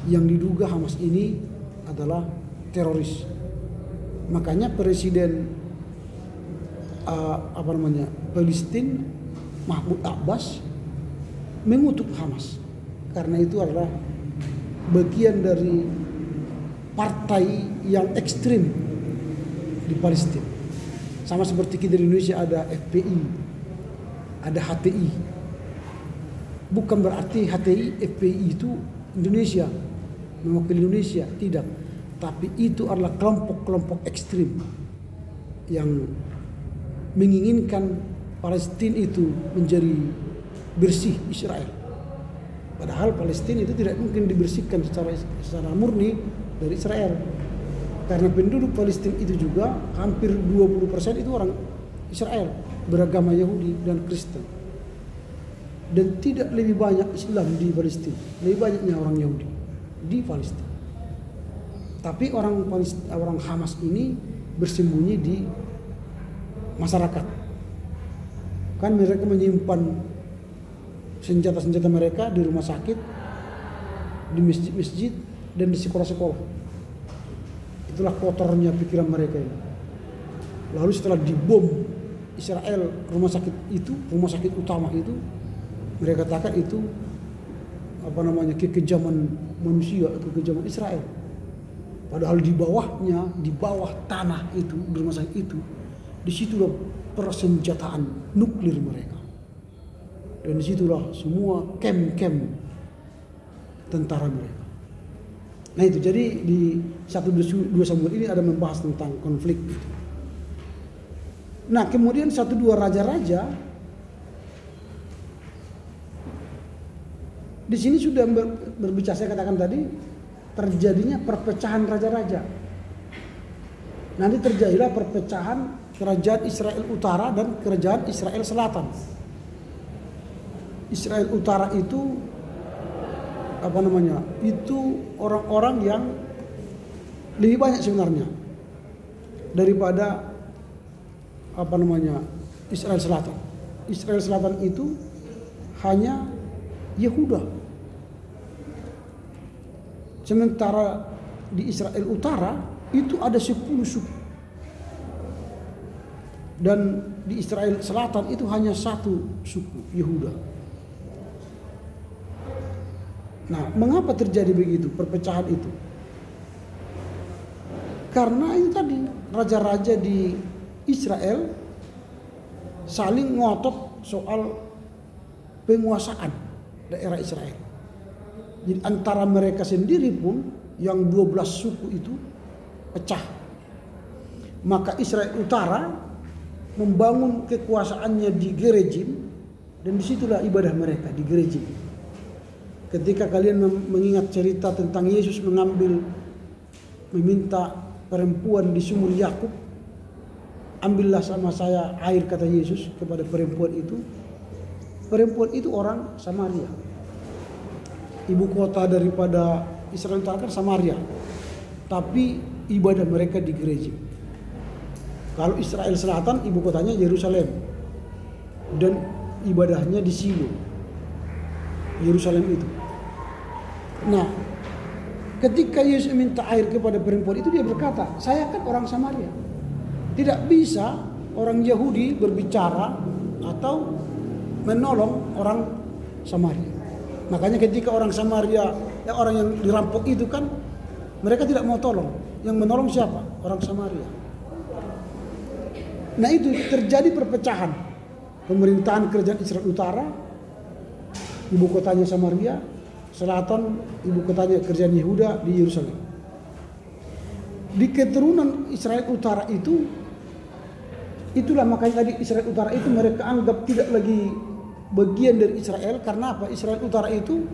Yang diduga Hamas ini adalah teroris. Makanya Presiden Palestina Mahmud Abbas mengutuk Hamas karena itu adalah bagian dari partai yang ekstrim di Palestina. Sama seperti kita di Indonesia ada FPI, ada HTI. Bukan berarti HTI, FPI itu Indonesia, mewakili Indonesia, tidak. Tapi itu adalah kelompok-kelompok ekstrim yang menginginkan Palestina itu menjadi bersih Israel. Padahal Palestina itu tidak mungkin dibersihkan secara murni dari Israel. Karena penduduk Palestina itu juga hampir 20% itu orang Israel, beragama Yahudi dan Kristen. Dan tidak lebih banyak Islam di Palestina, lebih banyaknya orang Yahudi di Palestina. Tapi orang Hamas ini bersembunyi di masyarakat. Kan mereka menyimpan senjata-senjata mereka di rumah sakit, di masjid-masjid, dan di sekolah-sekolah. Itulah kotornya pikiran mereka ini. Lalu setelah dibom Israel rumah sakit utama itu, mereka katakan itu kekejaman manusia, kekejaman Israel. Padahal di bawahnya, di bawah tanah itu, di rumah sakit itu, disitulah persenjataan nuklir mereka. Dan disitulah semua kem-kem tentara mereka. Nah itu, jadi di 1-2 Samuel ini ada membahas tentang konflik itu. Nah kemudian 1-2 raja-raja, di sini sudah berbicara, saya katakan tadi, terjadinya perpecahan raja-raja. Nanti terjadilah perpecahan kerajaan Israel Utara dan kerajaan Israel Selatan. Israel Utara itu itu orang-orang yang lebih banyak sebenarnya daripada Israel Selatan. Israel Selatan itu hanya Yehuda. Sementara di Israel Utara itu ada 10 suku. Dan di Israel Selatan itu hanya 1 suku, Yehuda. Nah, mengapa terjadi begitu, perpecahan itu? Karena itu tadi, raja-raja di Israel saling ngotot soal penguasaan daerah Israel. Jadi antara mereka sendiri pun yang 12 suku itu pecah. maka Israel Utara membangun kekuasaannya di Gerizim, dan disitulah ibadah mereka di Gerizim. Ketika kalian mengingat cerita tentang Yesus meminta perempuan di sumur Yakub, ambillah sama saya air, kata Yesus kepada perempuan itu. Perempuan itu orang Samaria. Ibu kota daripada Israel Utara kan Samaria, tapi ibadah mereka di Gerizim. Kalau Israel Selatan ibu kotanya Yerusalem, dan ibadahnya di Silo, Yerusalem itu. Nah, ketika Yesus minta air kepada perempuan itu, dia berkata, saya kan orang Samaria. Tidak bisa orang Yahudi berbicara atau menolong orang Samaria. Makanya ketika orang Samaria, orang yang dirampok itu kan, mereka tidak mau tolong. Yang menolong siapa? Orang Samaria. Nah, itu terjadi perpecahan. Pemerintahan kerajaan Israel Utara, ibu kotanya Samaria, selatan ibu kotanya kerajaan Yehuda di Yerusalem. Di keturunan Israel Utara itu, itulah makanya tadi Israel Utara itu mereka anggap tidak lagi bagian dari Israel. Karena apa? Israel Utara itu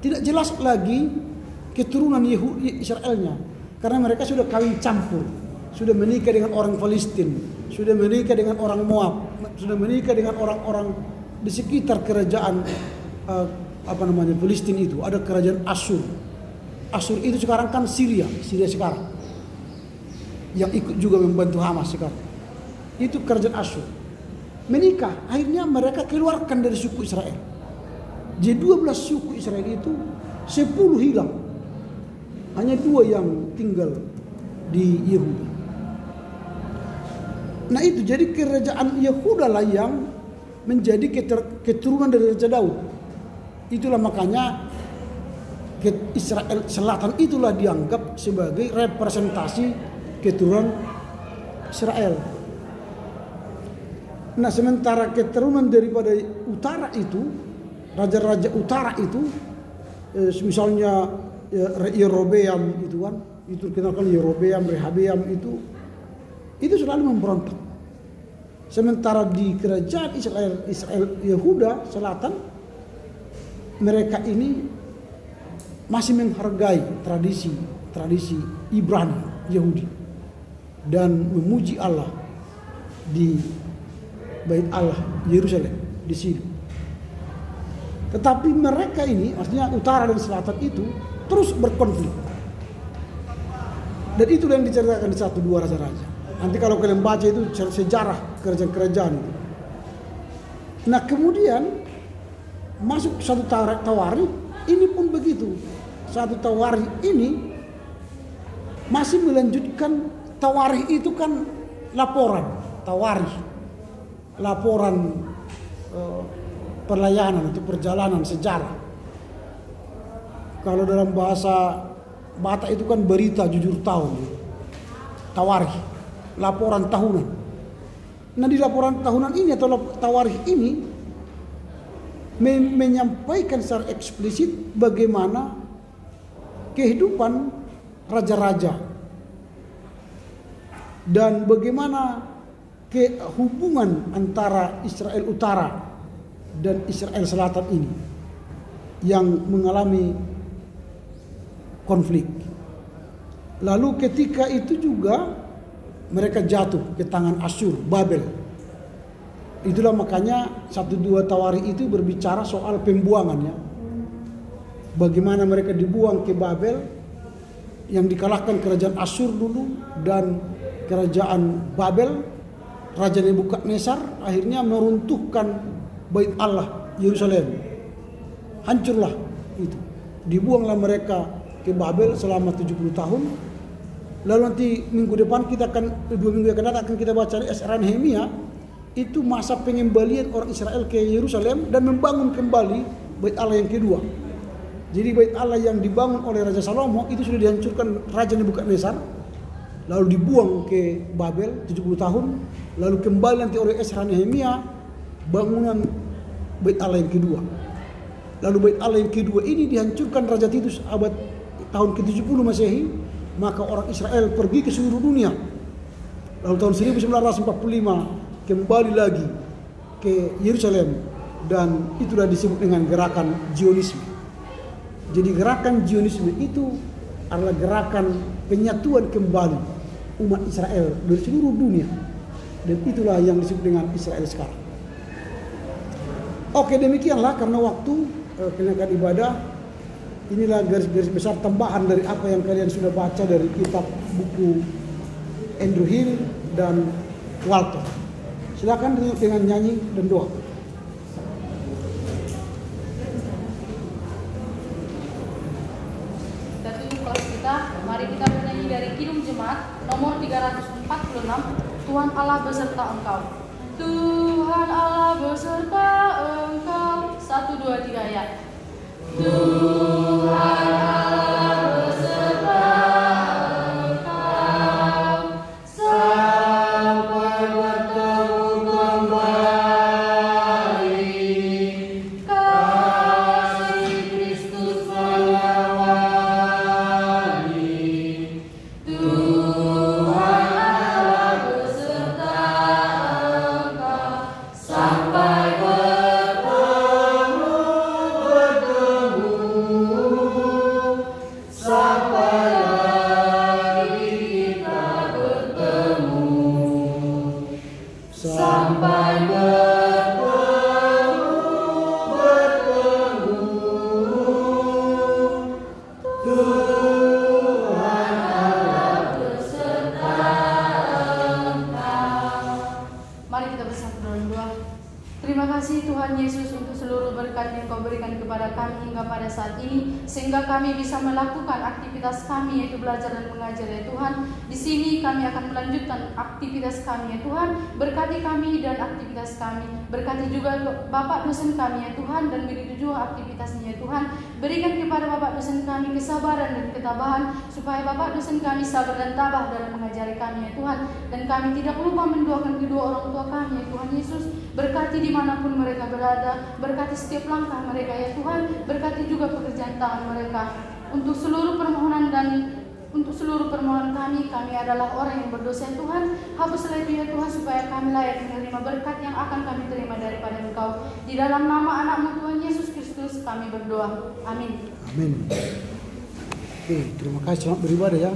tidak jelas lagi keturunan Israelnya, karena mereka sudah kawin campur, sudah menikah dengan orang Palestina, sudah menikah dengan orang Moab, sudah menikah dengan orang-orang di sekitar kerajaan Palestina itu. Ada kerajaan Asyur. Asyur itu sekarang kan Syria sekarang, yang ikut juga membantu Hamas sekarang. Itu kerajaan Asyur. Menikah, akhirnya mereka keluarkan dari suku Israel. Jadi 12 suku Israel itu 10 hilang. Hanya 2 yang tinggal di Yehuda. Nah, itu jadi kerajaan Yehuda lah yang menjadi keturunan dari Raja Daud. Itulah makanya Israel Selatan itulah dianggap sebagai representasi keturunan Israel. Nah, sementara keturunan daripada utara itu, raja-raja utara itu, misalnya Yerobeam itu kan, itu dikenalkan Yerobeam, Rehabeam itu selalu memberontak. Sementara di kerajaan Israel Yehuda Selatan, mereka ini masih menghargai tradisi Ibrani Yahudi dan memuji Allah di Bait Allah Yerusalem di sini. Tetapi mereka ini, maksudnya utara dan selatan itu terus berkonflik. Dan itu yang diceritakan di 1-2 raja-raja. Nanti kalau kalian baca itu sejarah kerajaan-kerajaan itu. Nah, kemudian masuk satu Tawarikh, ini pun begitu. Satu Tawarikh ini masih melanjutkan. Tawarikh itu kan laporan, Tawarikh, laporan pelayanan atau perjalanan sejarah. Kalau dalam bahasa Batak itu kan berita jujur tahun, Tawarikh, laporan tahunan. Nah, di laporan tahunan ini atau Tawarikh ini menyampaikan secara eksplisit bagaimana kehidupan raja-raja dan bagaimana hubungan antara Israel Utara dan Israel Selatan ini yang mengalami konflik. Lalu ketika itu juga mereka jatuh ke tangan Asyur, Babel. Itulah makanya 1-2 Tawarikh itu berbicara soal pembuangannya. Bagaimana mereka dibuang ke Babel, yang dikalahkan kerajaan Asyur dulu, dan kerajaan Babel, Raja Nebukadnezar akhirnya meruntuhkan Bait Allah Yerusalem. Hancurlah itu. Dibuanglah mereka ke Babel selama 70 tahun. Lalu nanti minggu depan 2 minggu yang akan datang akan kita baca Esra Nehemia. Itu masa pengembalian orang Israel ke Yerusalem dan membangun kembali Bait Allah yang kedua. Jadi Bait Allah yang dibangun oleh Raja Salomo itu sudah dihancurkan Raja Nebukadnezar, lalu dibuang ke Babel 70 tahun, lalu kembali nanti oleh Esra Nehemia bangunan Bait Allah yang kedua. Lalu Bait Allah yang kedua ini dihancurkan Raja Titus tahun ke-70 Masehi, maka orang Israel pergi ke seluruh dunia Lalu tahun 1945 kembali lagi ke Yerusalem, dan itulah disebut dengan gerakan Zionisme. Jadi gerakan Zionisme itu adalah gerakan penyatuan kembali umat Israel dari seluruh dunia, dan itulah yang disebut dengan Israel sekarang. Oke, demikianlah karena waktu kenakan ibadah. Inilah garis-garis besar tambahan dari apa yang kalian sudah baca dari kitab buku Andrew Hill dan Walton. Silakan dengan nyanyi dan doa. Kita tutup kelas kita. Mari kita bernyanyi dari Kidung Jemaat nomor 346. Tuhan Allah beserta engkau. Tuhan Allah beserta engkau. 1, 2, 3 ya. Tuhan Allah beserta engkau sampai bertemu kembali. Kasih Kristus mengawali. Tuhan Allah beserta engkau sampai sehingga kami bisa melakukan aktivitas kami, yaitu belajar dan mengajar ya Tuhan. Di sini kami akan melanjutkan aktivitas kami ya Tuhan. Berkati kami dan aktivitas kami. Berkati juga Bapak dosen kami ya Tuhan, dan begitu juga aktivitasnya ya Tuhan. Berikan kepada Bapak dosen kami kesabaran dan ketabahan, supaya Bapak dosen kami sabar dan tabah dalam mengajari kami ya Tuhan. Dan kami tidak lupa mendoakan kedua orang tua kami ya Tuhan Yesus. Berkati dimanapun mereka berada, berkati setiap langkah mereka ya Tuhan. Berkati juga pekerjaan tangan mereka. Untuk seluruh permohonan kami adalah orang yang berdosa ya Tuhan. Hapuslah itu ya Tuhan, supaya kami layak menerima berkat yang akan kami terima daripada Engkau. Di dalam nama anak-Mu Tuhan Yesus Kristus kami berdoa. Amin. Amin. Oke, terima kasih, selamat beribadah ya.